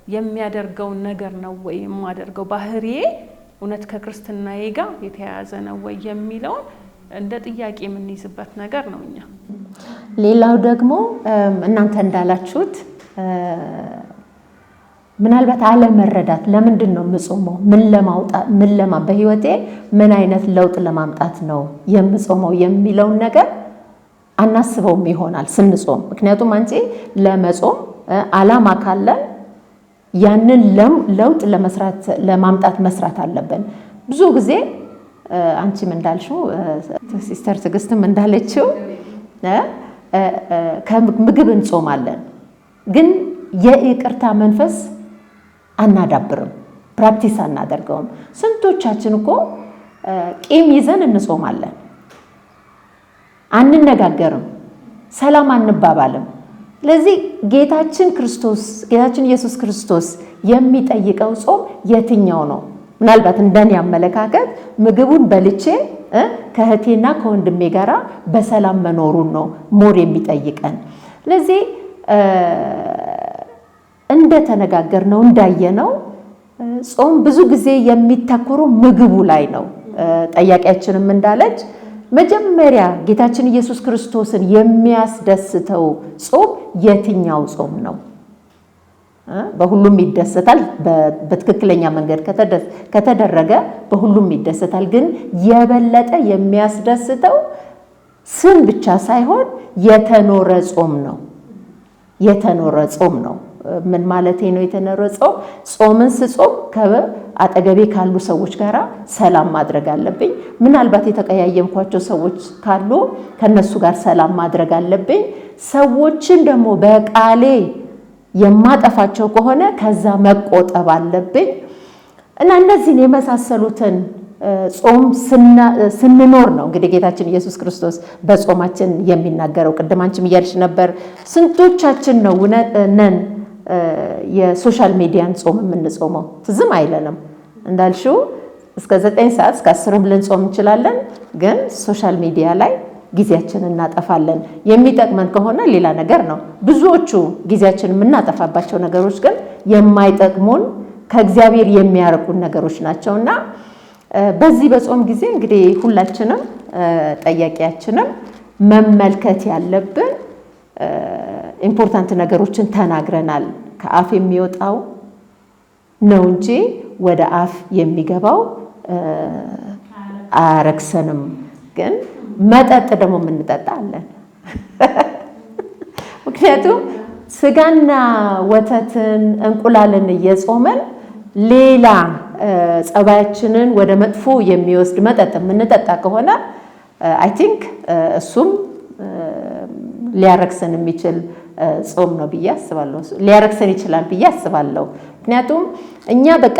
የሚያደርገውን ነገር ነው ወይ የማደርገው? ባህሪዬ እውነት ከክርስትናዬ ጋር የተያያዘ ነው ወይ የሚለውን እንደ ጥያቄ የምንይዝበት ነገር ነው እኛ። ሌላው ደግሞ እናንተ እንዳላችሁት ምናልባት አለመረዳት፣ ለምንድን ነው የምጾመው? በህይወቴ ምን አይነት ለውጥ ለማምጣት ነው የምጾመው የሚለውን ነገር አናስበውም ይሆናል ስንጾም። ምክንያቱም አንቺ ለመጾም አላማ ካለን ያንን ለውጥ ለማምጣት መስራት አለብን። ብዙ ጊዜ አንቺም እንዳልሽው ሲስተር ትዕግስትም እንዳለችው ከምግብ እንጾማለን፣ ግን የይቅርታ መንፈስ አናዳብርም፣ ፕራክቲስ አናደርገውም። ስንቶቻችን እኮ ቂም ይዘን እንጾማለን፣ አንነጋገርም፣ ሰላም አንባባልም። ስለዚህ ጌታችን ኢየሱስ ክርስቶስ የሚጠይቀው ጾም የትኛው ነው? ምናልባት እንደኔ አመለካከት ምግቡን በልቼ ከእህቴና ከወንድሜ ጋራ በሰላም መኖሩን ነው ሞር የሚጠይቀን። ስለዚህ እንደተነጋገርነው እንዳየነው ጾም ብዙ ጊዜ የሚተኩሩ ምግቡ ላይ ነው። ጠያቂያችንም እንዳለች መጀመሪያ ጌታችን ኢየሱስ ክርስቶስን የሚያስደስተው ጾም የትኛው ጾም ነው? በሁሉም ይደሰታል። በትክክለኛ መንገድ ከተደረገ በሁሉም ይደሰታል። ግን የበለጠ የሚያስደስተው ስም ብቻ ሳይሆን የተኖረ ጾም ነው። የተኖረ ጾም ነው። ምን ማለት ነው? የተኖረ ጾም ጾምን ስጾም አጠገቤ ካሉ ሰዎች ጋራ ሰላም ማድረግ አለብኝ። ምናልባት የተቀያየምኳቸው ሰዎች ካሉ ከነሱ ጋር ሰላም ማድረግ አለብኝ። ሰዎችን ደግሞ በቃሌ የማጠፋቸው ከሆነ ከዛ መቆጠብ አለብኝ እና እነዚህን የመሳሰሉትን ጾም ስንኖር ነው እንግዲህ ጌታችን ኢየሱስ ክርስቶስ በጾማችን የሚናገረው። ቅድም አንቺም እያልሽ ነበር፣ ስንቶቻችን ነው ነን የሶሻል ሚዲያን ጾም የምንጾመው? ትዝም አይለንም። እንዳልሽው እስከ 9 ሰዓት እስከ 10 ልንጾም እንችላለን፣ ግን ሶሻል ሚዲያ ላይ ጊዜያችንን እናጠፋለን። የሚጠቅመን ከሆነ ሌላ ነገር ነው። ብዙዎቹ ጊዜያችንን የምናጠፋባቸው ነገሮች ግን የማይጠቅሙን ከእግዚአብሔር የሚያርቁን ነገሮች ናቸውና በዚህ በጾም ጊዜ እንግዲህ ሁላችንም ጠያቂያችንም መመልከት ያለብን ኢምፖርታንት ነገሮችን ተናግረናል። ከአፍ የሚወጣው ነው እንጂ ወደ አፍ የሚገባው አያረክሰንም። ግን መጠጥ ደግሞ የምንጠጣ አለን። ምክንያቱም ስጋና ወተትን እንቁላልን እየጾመን ሌላ ጸባያችንን ወደ መጥፎ የሚወስድ መጠጥ የምንጠጣ ከሆነ አይ ቲንክ እሱም ሊያረክሰን የሚችል ጾም ነው ብዬ አስባለሁ። ሊያረክሰን ይችላል ብዬ አስባለሁ። ምክንያቱም እኛ በቃ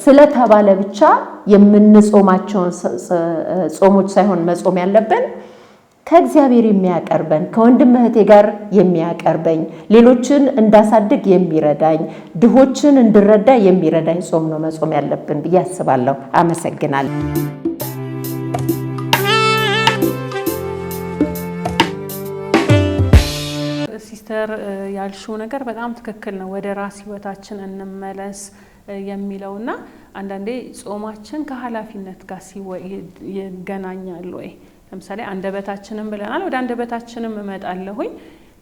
ስለተባለ ብቻ የምንጾማቸውን ጾሞች ሳይሆን መጾም ያለብን ከእግዚአብሔር የሚያቀርበን፣ ከወንድም እህቴ ጋር የሚያቀርበኝ፣ ሌሎችን እንዳሳድግ የሚረዳኝ፣ ድሆችን እንድረዳ የሚረዳኝ ጾም ነው መጾም ያለብን ብዬ አስባለሁ። አመሰግናለሁ። ሲስተር ያልሽው ነገር በጣም ትክክል ነው። ወደ ራስ ህይወታችን እንመለስ የሚለውና አንዳንዴ ጾማችን ከኃላፊነት ጋር ይገናኛል ወይ? ለምሳሌ አንደበታችንን ብለናል፣ ወደ አንደበታችንም እመጣለሁኝ።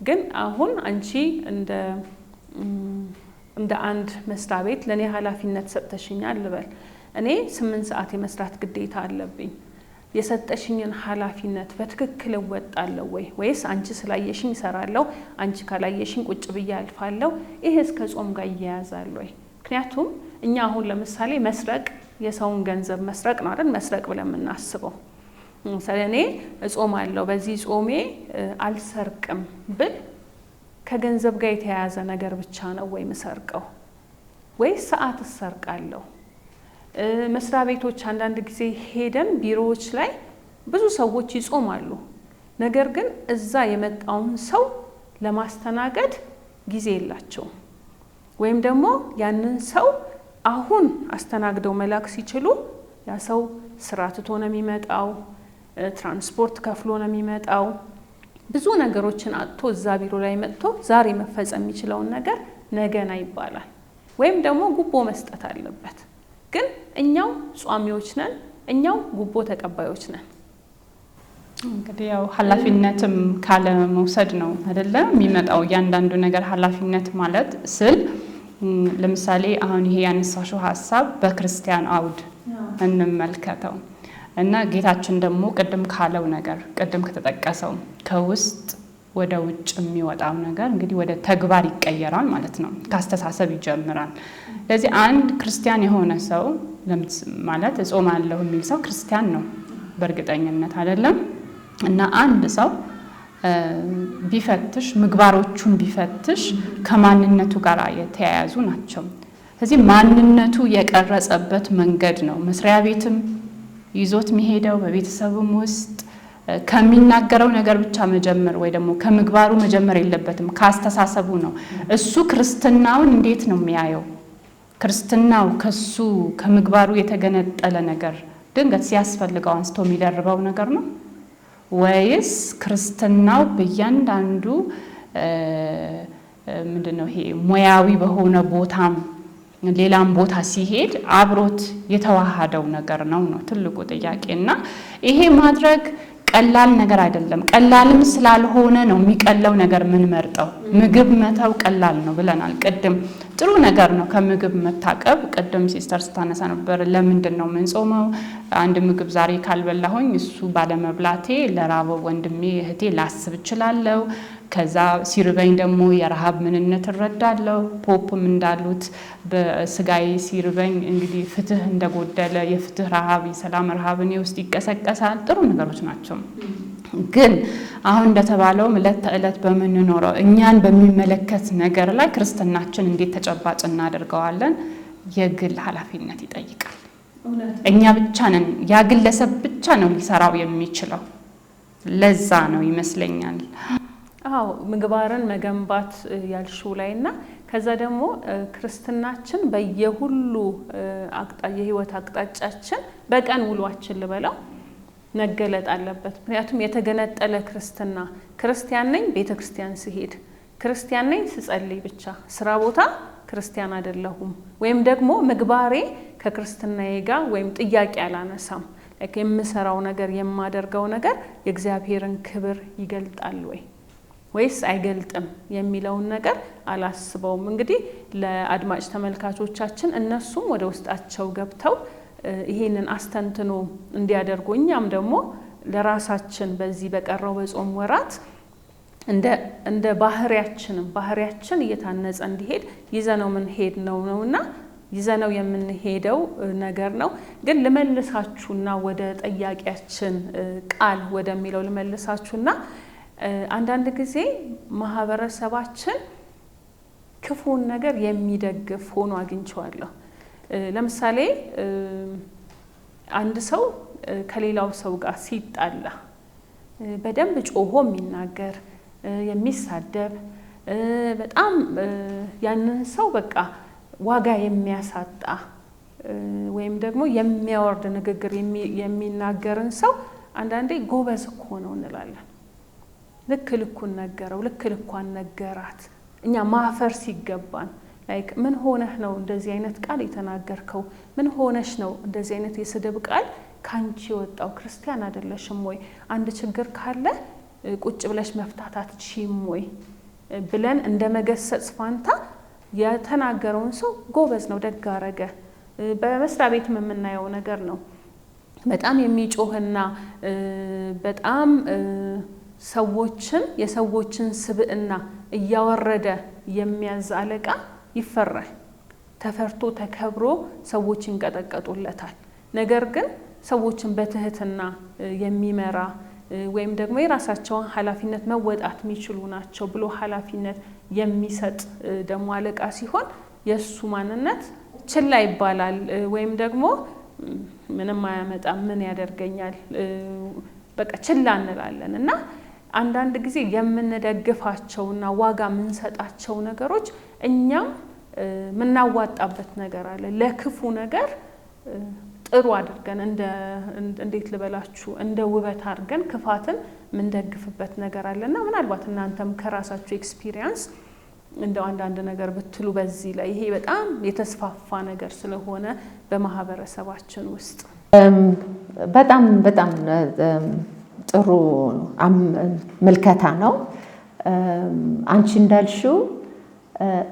ግን አሁን አንቺ እንደ አንድ መስሪያ ቤት ለኔ ኃላፊነት ሰጥተሽኛል ልበል። እኔ 8 ሰዓት የመስራት ግዴታ አለብኝ። የሰጠሽኝን ኃላፊነት በትክክል እወጣለሁ ወይ? ወይስ አንቺ ስላየሽኝ እሰራለሁ፣ አንቺ ካላየሽኝ ቁጭ ብዬ አልፋለሁ? ይሄ እስከ ጾም ጋር ይያያዛል ወይ? ምክንያቱም እኛ አሁን ለምሳሌ መስረቅ የሰውን ገንዘብ መስረቅ ነው አይደል? መስረቅ ብለን የምናስበው ለምሳሌ እኔ እጾማለሁ፣ በዚህ ጾሜ አልሰርቅም ብል ከገንዘብ ጋር የተያያዘ ነገር ብቻ ነው ወይ ምሰርቀው? ወይስ ሰዓት እሰርቃለሁ? መስሪያ ቤቶች አንዳንድ ጊዜ ሄደን ቢሮዎች ላይ ብዙ ሰዎች ይጾማሉ። ነገር ግን እዛ የመጣውን ሰው ለማስተናገድ ጊዜ የላቸውም። ወይም ደግሞ ያንን ሰው አሁን አስተናግደው መላክ ሲችሉ ያ ሰው ስራ ትቶ ነው የሚመጣው፣ ትራንስፖርት ከፍሎ ነው የሚመጣው። ብዙ ነገሮችን አጥቶ እዛ ቢሮ ላይ መጥቶ ዛሬ መፈጸም የሚችለውን ነገር ነገና ይባላል። ወይም ደግሞ ጉቦ መስጠት አለበት። ግን እኛው ጿሚዎች ነን፣ እኛው ጉቦ ተቀባዮች ነን። እንግዲህ ያው ኃላፊነትም ካለ መውሰድ ነው አይደለ የሚመጣው እያንዳንዱ ነገር። ኃላፊነት ማለት ስል ለምሳሌ አሁን ይሄ ያነሳሽው ሀሳብ በክርስቲያን አውድ እንመልከተው እና ጌታችን ደግሞ ቅድም ካለው ነገር ቅድም ከተጠቀሰው ከውስጥ ወደ ውጭ የሚወጣው ነገር እንግዲህ ወደ ተግባር ይቀየራል ማለት ነው። ካስተሳሰብ ይጀምራል። ስለዚህ አንድ ክርስቲያን የሆነ ሰው ማለት እጾማለሁ የሚል ሰው ክርስቲያን ነው በእርግጠኝነት አይደለም። እና አንድ ሰው ቢፈትሽ ምግባሮቹን ቢፈትሽ ከማንነቱ ጋር የተያያዙ ናቸው። ስለዚህ ማንነቱ የቀረጸበት መንገድ ነው መስሪያ ቤትም ይዞት የሚሄደው በቤተሰብም ውስጥ ከሚናገረው ነገር ብቻ መጀመር ወይ ደግሞ ከምግባሩ መጀመር የለበትም፣ ካስተሳሰቡ ነው። እሱ ክርስትናውን እንዴት ነው የሚያየው? ክርስትናው ከሱ ከምግባሩ የተገነጠለ ነገር ድንገት ሲያስፈልገው አንስቶ የሚደርበው ነገር ነው ወይስ ክርስትናው በእያንዳንዱ ምንድነው ይሄ ሙያዊ በሆነ ቦታም ሌላም ቦታ ሲሄድ አብሮት የተዋሃደው ነገር ነው ትልቁ ጥያቄና ይሄ ማድረግ ቀላል ነገር አይደለም። ቀላልም ስላልሆነ ነው የሚቀለው ነገር ምን መርጠው ምግብ መተው ቀላል ነው ብለናል ቅድም። ጥሩ ነገር ነው ከምግብ መታቀብ። ቅድም ሲስተር ስታነሳ ነበር ለምንድን ነው የምንጾመው? አንድ ምግብ ዛሬ ካልበላሁኝ እሱ ባለመብላቴ ለራበው ወንድሜ እህቴ ላስብ እችላለሁ። ከዛ ሲርበኝ ደግሞ የረሃብ ምንነት እረዳለሁ። ፖፕም እንዳሉት በስጋዬ ሲርበኝ እንግዲህ ፍትህ እንደጎደለ የፍትህ ረሃብ የሰላም ረሃብ እኔ ውስጥ ይቀሰቀሳል። ጥሩ ነገሮች ናቸው። ግን አሁን እንደተባለው ዕለት ተዕለት በምንኖረው እኛን በሚመለከት ነገር ላይ ክርስትናችን እንዴት ተጨባጭ እናደርገዋለን? የግል ኃላፊነት ይጠይቃል። እኛ ብቻ ነን፣ ያ ግለሰብ ብቻ ነው ሊሰራው የሚችለው። ለዛ ነው ይመስለኛል አዎ ምግባርን መገንባት ያልሽው ላይና ከዛ ደግሞ ክርስትናችን በየሁሉ የህይወት አቅጣጫችን በቀን ውሏችን ልበላው መገለጥ አለበት። ምክንያቱም የተገነጠለ ክርስቲያን ነኝ ቤተክርስቲያን ሲሄድ፣ ክርስቲያን ነኝ ስጸልይ ብቻ ስራ ቦታ ክርስቲያን አይደለሁም፣ ወይም ደግሞ ምግባሬ ከክርስትናዬ ጋር ወይም ጥያቄ አላነሳም፣ የምሰራው ነገር የማደርገው ነገር የእግዚአብሔርን ክብር ይገልጣል ወይስ አይገልጥም የሚለውን ነገር አላስበውም። እንግዲህ ለአድማጭ ተመልካቾቻችን እነሱም ወደ ውስጣቸው ገብተው ይሄንን አስተንትኖ እንዲያደርጉ እኛም ደግሞ ለራሳችን በዚህ በቀረው በጾም ወራት እንደ ባህሪያችን እየታነጸ እንዲሄድ ይዘነው ምን ሄድ ነውና ይዘነው የምንሄደው ነገር ነው። ግን ልመልሳችሁና ወደ ጠያቂያችን ቃል ወደሚለው ልመልሳችሁና አንዳንድ ጊዜ ማህበረሰባችን ክፉን ነገር የሚደግፍ ሆኖ አግኝቼዋለሁ። ለምሳሌ አንድ ሰው ከሌላው ሰው ጋር ሲጣላ በደንብ ጮሆ የሚናገር የሚሳደብ በጣም ያንን ሰው በቃ ዋጋ የሚያሳጣ ወይም ደግሞ የሚያወርድ ንግግር የሚናገርን ሰው አንዳንዴ ጎበዝ እኮ ነው እንላለን። ልክ ልኩን ነገረው፣ ልክ ልኳን ነገራት። እኛ ማፈር ሲገባን ምን ሆነህ ነው እንደዚህ አይነት ቃል የተናገርከው? ምን ሆነሽ ነው እንደዚህ አይነት የስድብ ቃል ካንቺ ወጣው? ክርስቲያን አይደለሽም ወይ? አንድ ችግር ካለ ቁጭ ብለሽ መፍታት አትችይም ወይ ብለን እንደ መገሰጽ ፋንታ የተናገረውን ሰው ጎበዝ ነው ደግ አረገ። በመስሪያ ቤትም የምናየው ነገር ነው። በጣም የሚጮህና በጣም የሰዎችን ስብዕና እያወረደ የሚያዝ አለቃ ይፈራል። ተፈርቶ ተከብሮ ሰዎች ይንቀጠቀጡለታል። ነገር ግን ሰዎችን በትህትና የሚመራ ወይም ደግሞ የራሳቸውን ኃላፊነት መወጣት የሚችሉ ናቸው ብሎ ኃላፊነት የሚሰጥ ደግሞ አለቃ ሲሆን የሱ ማንነት ችላ ይባላል። ወይም ደግሞ ምንም አያመጣም፣ ምን ያደርገኛል በቃ ችላ እንላለን። እና አንዳንድ ጊዜ የምንደግፋቸውና ዋጋ የምንሰጣቸው ነገሮች እኛም የምናዋጣበት ነገር አለ። ለክፉ ነገር ጥሩ አድርገን እንዴት ልበላችሁ እንደ ውበት አድርገን ክፋትን ምንደግፍበት ነገር አለና ምናልባት እናንተም ከራሳችሁ ኤክስፒሪየንስ እንደው አንዳንድ ነገር ብትሉ በዚህ ላይ ይሄ በጣም የተስፋፋ ነገር ስለሆነ በማህበረሰባችን ውስጥ በጣም ጥሩ ምልከታ ነው። አንቺ እንዳልሽው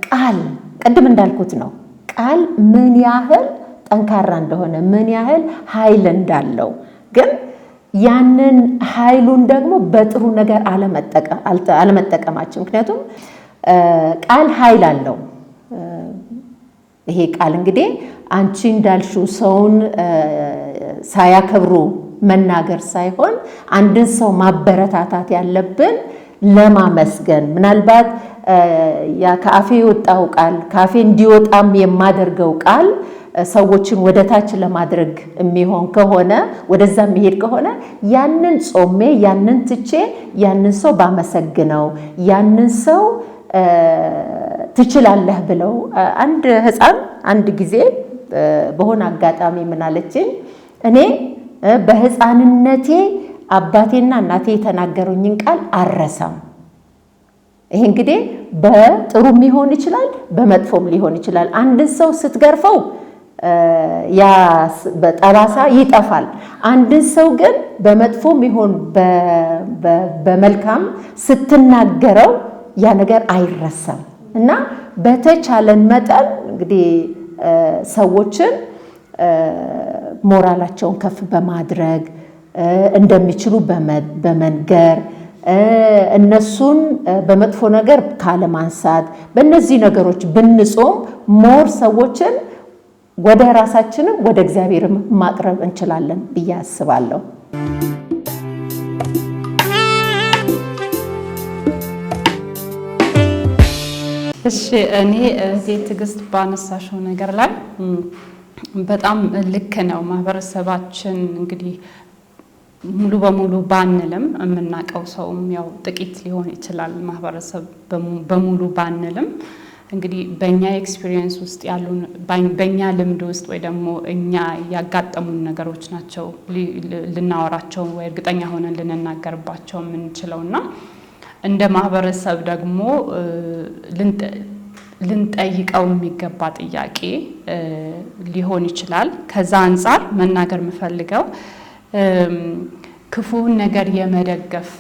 ቃል ቅድም እንዳልኩት ነው። ቃል ምን ያህል ጠንካራ እንደሆነ ምን ያህል ኃይል እንዳለው ግን ያንን ኃይሉን ደግሞ በጥሩ ነገር አለመጠቀማችን። ምክንያቱም ቃል ኃይል አለው። ይሄ ቃል እንግዲህ አንቺ እንዳልሽው ሰውን ሳያከብሩ መናገር ሳይሆን አንድን ሰው ማበረታታት ያለብን ለማመስገን ምናልባት ያ ከአፌ የወጣው ቃል ከአፌ እንዲወጣም የማደርገው ቃል ሰዎችን ወደ ታች ለማድረግ የሚሆን ከሆነ ወደዛ የሚሄድ ከሆነ ያንን ጾሜ ያንን ትቼ ያንን ሰው ባመሰግነው ያንን ሰው ትችላለህ ብለው አንድ ሕፃን አንድ ጊዜ በሆነ አጋጣሚ ምን አለችኝ፣ እኔ በሕፃንነቴ አባቴና እናቴ የተናገሩኝን ቃል አረሳም። ይሄ እንግዲህ በጥሩም ሊሆን ይችላል በመጥፎም ሊሆን ይችላል። አንድን ሰው ስትገርፈው ያ በጠባሳ ይጠፋል። አንድን ሰው ግን በመጥፎም ይሆን በመልካም ስትናገረው ያ ነገር አይረሳም እና በተቻለን መጠን እንግዲህ ሰዎችን ሞራላቸውን ከፍ በማድረግ እንደሚችሉ በመንገር እነሱን በመጥፎ ነገር ካለማንሳት በእነዚህ ነገሮች ብንጾም ሞር ሰዎችን ወደ ራሳችንም ወደ እግዚአብሔርም ማቅረብ እንችላለን ብዬ አስባለሁ። እሺ እኔ እዚህ ትዕግስት ባነሳሽው ነገር ላይ በጣም ልክ ነው። ማህበረሰባችን እንግዲህ ሙሉ በሙሉ ባንልም የምናውቀው ሰውም ያው ጥቂት ሊሆን ይችላል። ማህበረሰብ በሙሉ ባንልም እንግዲህ በእኛ ኤክስፒሪየንስ ውስጥ ያሉን በእኛ ልምድ ውስጥ ወይ ደግሞ እኛ ያጋጠሙን ነገሮች ናቸው ልናወራቸው ወይ እርግጠኛ ሆነን ልንናገርባቸው የምንችለውና እንደ ማህበረሰብ ደግሞ ልንጠይቀው የሚገባ ጥያቄ ሊሆን ይችላል። ከዛ አንፃር መናገር የምፈልገው ክፉን ነገር የመደገፍ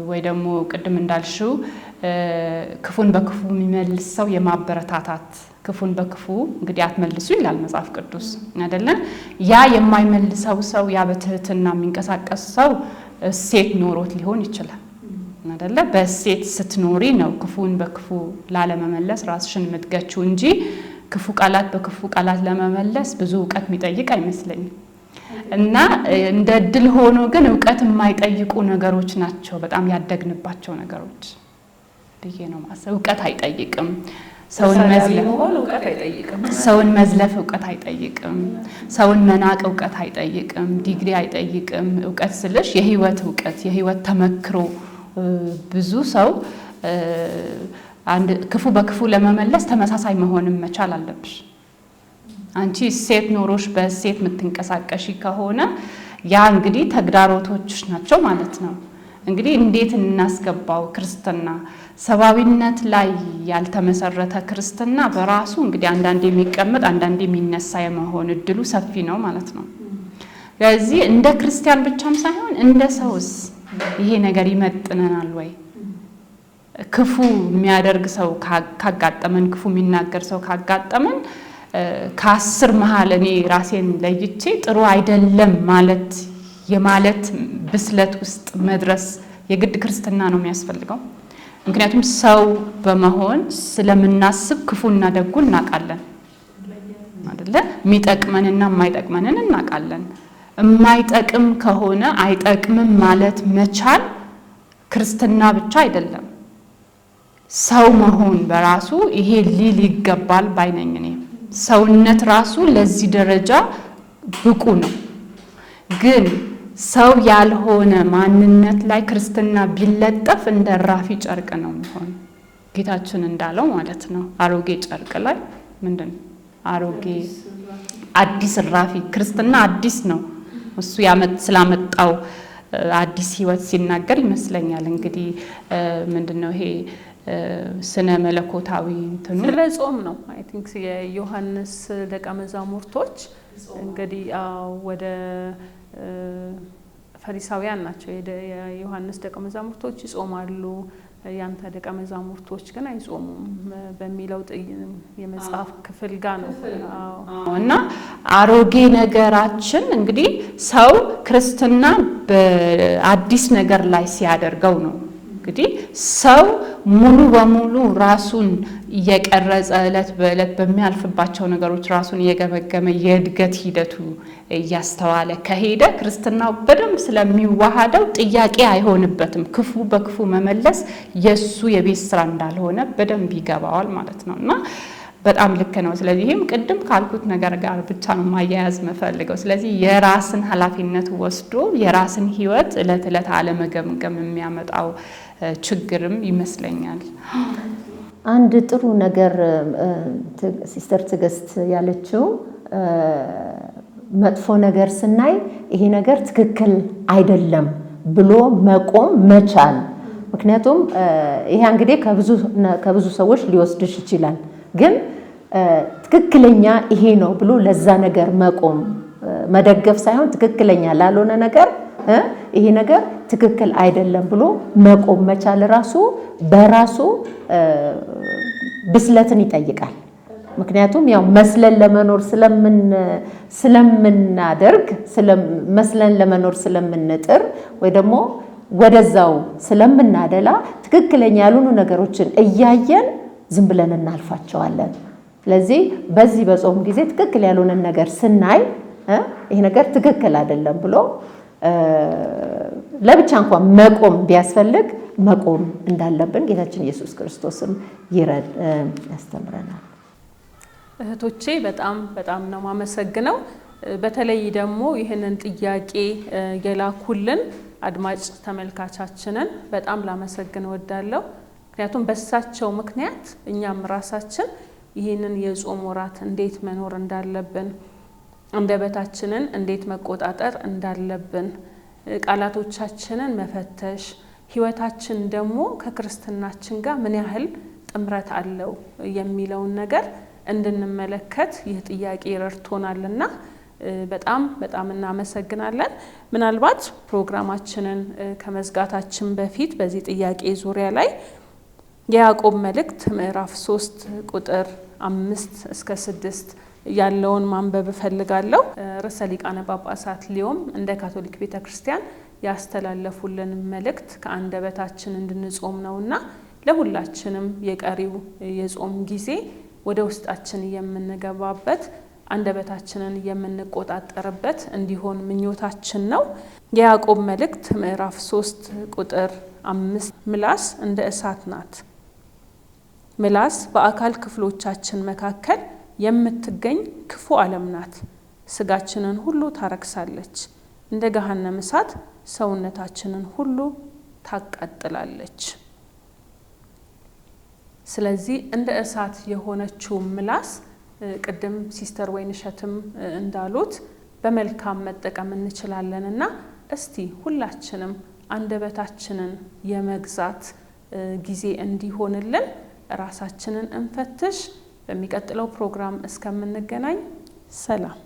ወይ ደግሞ ቅድም እንዳልሽው ክፉን በክፉ የሚመልስ ሰው የማበረታታት ክፉን በክፉ እንግዲህ አትመልሱ ይላል መጽሐፍ ቅዱስ አይደለ? ያ የማይመልሰው ሰው ያ በትህትና የሚንቀሳቀስ ሰው እሴት ኖሮት ሊሆን ይችላል አይደለ? በእሴት ስትኖሪ ነው ክፉን በክፉ ላለመመለስ ራስሽን የምትገችው እንጂ ክፉ ቃላት በክፉ ቃላት ለመመለስ ብዙ ዕውቀት የሚጠይቅ አይመስለኝም። እና እንደ ድል ሆኖ ግን ዕውቀት የማይጠይቁ ነገሮች ናቸው በጣም ያደግንባቸው ነገሮች ብዬ ነው ማሰብ። ዕውቀት አይጠይቅም። ሰውን መዝለፍ ዕውቀት አይጠይቅም። ሰውን መናቅ ዕውቀት አይጠይቅም። ዲግሪ አይጠይቅም። ዕውቀት ስልሽ የህይወት ዕውቀት የህይወት ተመክሮ ብዙ ሰው አንድ ክፉ በክፉ ለመመለስ ተመሳሳይ መሆንም መቻል አለብሽ። አንቺ ሴት ኖሮሽ በሴት የምትንቀሳቀሺ ከሆነ ያ እንግዲህ ተግዳሮቶች ናቸው ማለት ነው። እንግዲህ እንዴት እናስገባው? ክርስትና ሰባዊነት ላይ ያልተመሰረተ ክርስትና በራሱ እንግዲህ አንዳንዴ የሚቀመጥ አንዳንዴ የሚነሳ የመሆን እድሉ ሰፊ ነው ማለት ነው። ስለዚህ እንደ ክርስቲያን ብቻም ሳይሆን እንደ ሰውስ ይሄ ነገር ይመጥነናል ወይ? ክፉ የሚያደርግ ሰው ካጋጠመን ክፉ የሚናገር ሰው ካጋጠመን ከ10 መሃል እኔ ራሴን ለይቼ ጥሩ አይደለም ማለት የማለት ብስለት ውስጥ መድረስ የግድ ክርስትና ነው የሚያስፈልገው። ምክንያቱም ሰው በመሆን ስለምናስብ ክፉና ደጉን እናውቃለን አይደለ? የሚጠቅመንና የማይጠቅመንን እናውቃለን። የማይጠቅም ከሆነ አይጠቅምም ማለት መቻል ክርስትና ብቻ አይደለም፣ ሰው መሆን በራሱ ይሄ ሊል ይገባል ባይነኝ እኔ። ሰውነት ራሱ ለዚህ ደረጃ ብቁ ነው። ግን ሰው ያልሆነ ማንነት ላይ ክርስትና ቢለጠፍ እንደ ራፊ ጨርቅ ነው የሚሆን። ጌታችን እንዳለው ማለት ነው። አሮጌ ጨርቅ ላይ ምንድን አዲስ ራፊ ክርስትና አዲስ ነው እሱ ስላመጣው አዲስ ህይወት ሲናገር ይመስለኛል። እንግዲህ ምንድነው ይሄ ስነ መለኮታዊ እንትኑ ስለ ጾም ነው። አይ ቲንክ የዮሐንስ ደቀ መዛሙርቶች እንግዲህ ወደ ፈሪሳውያን ናቸው የዮሐንስ ደቀ መዛሙርቶች ይጾማሉ፣ ያንተ ደቀ መዛሙርቶች ግን አይጾሙም በሚለው የመጽሐፍ ክፍል ጋር ነው። እና አሮጌ ነገራችን እንግዲህ ሰው ክርስትና በአዲስ ነገር ላይ ሲያደርገው ነው። እንግዲህ ሰው ሙሉ በሙሉ ራሱን እየቀረጸ እለት በእለት በሚያልፍባቸው ነገሮች ራሱን እየገመገመ የእድገት ሂደቱ እያስተዋለ ከሄደ ክርስትናው በደንብ ስለሚዋሃደው ጥያቄ አይሆንበትም። ክፉ በክፉ መመለስ የሱ የቤት ስራ እንዳልሆነ በደንብ ይገባዋል ማለት ነው እና በጣም ልክ ነው። ስለዚህም ቅድም ካልኩት ነገር ጋር ብቻ ነው ማያያዝ መፈልገው። ስለዚህ የራስን ኃላፊነት ወስዶ የራስን ህይወት እለት እለት አለመገምገም የሚያመጣው ችግርም ይመስለኛል። አንድ ጥሩ ነገር ሲስተር ትዕግስት ያለችው መጥፎ ነገር ስናይ ይሄ ነገር ትክክል አይደለም ብሎ መቆም መቻል። ምክንያቱም ይሄ እንግዲህ ከብዙ ሰዎች ሊወስድሽ ይችላል፣ ግን ትክክለኛ ይሄ ነው ብሎ ለዛ ነገር መቆም መደገፍ ሳይሆን ትክክለኛ ላልሆነ ነገር ይሄ ነገር ትክክል አይደለም ብሎ መቆም መቻል ራሱ በራሱ ብስለትን ይጠይቃል። ምክንያቱም ያው መስለን ለመኖር ስለምናደርግ መስለን ለመኖር ስለምንጥር ወይ ደግሞ ወደዛው ስለምናደላ ትክክለኛ ያልሆኑ ነገሮችን እያየን ዝም ብለን እናልፋቸዋለን። ስለዚህ በዚህ በጾም ጊዜ ትክክል ያልሆነ ነገር ስናይ ይሄ ነገር ትክክል አይደለም ብሎ ለብቻ እንኳን መቆም ቢያስፈልግ መቆም እንዳለብን ጌታችን ኢየሱስ ክርስቶስም ያስተምረናል። እህቶቼ በጣም ነው ማመሰግነው። በተለይ ደግሞ ይህንን ጥያቄ የላኩልን አድማጭ ተመልካቻችንን በጣም ላመሰግን እወዳለሁ። ምክንያቱም በእሳቸው ምክንያት እኛም ራሳችን ይህንን የጾም ወራት እንዴት መኖር እንዳለብን፣ አንደበታችንን እንዴት መቆጣጠር እንዳለብን፣ ቃላቶቻችንን መፈተሽ፣ ህይወታችን ደግሞ ከክርስትናችን ጋር ምን ያህል ጥምረት አለው የሚለውን ነገር እንድንመለከት ይህ ጥያቄ ረድቶናልና በጣም እናመሰግናለን። ምናልባት ፕሮግራማችንን ከመዝጋታችን በፊት በዚህ ጥያቄ ዙሪያ ላይ የያዕቆብ መልእክት ምዕራፍ 3 ቁጥር 5 እስከ 6 ያለውን ማንበብ እፈልጋለሁ። ርዕሰ ሊቃነ ጳጳሳት ሊዮም እንደ ካቶሊክ ቤተክርስቲያን ያስተላለፉልን መልእክት ከአንደበታችን እንድንጾም ነውና ለሁላችንም የቀሪው የጾም ጊዜ ወደ ውስጣችን የምንገባበት አንደበታችንን የምንቆጣጠርበት እንዲሆን ምኞታችን ነው። የያዕቆብ መልእክት ምዕራፍ 3 ቁጥር 5 ምላስ እንደ እሳት ናት። ምላስ በአካል ክፍሎቻችን መካከል የምትገኝ ክፉ ዓለም ናት። ስጋችንን ሁሉ ታረክሳለች፣ እንደ ገሃነም እሳት ሰውነታችንን ሁሉ ታቃጥላለች። ስለዚህ እንደ እሳት የሆነችው ምላስ ቅድም ሲስተር ወይንሸትም እንዳሉት በመልካም መጠቀም እንችላለንና እስቲ ሁላችንም አንደበታችንን የመግዛት ጊዜ እንዲሆንልን ራሳችንን እንፈትሽ። በሚቀጥለው ፕሮግራም እስከምንገናኝ ሰላም።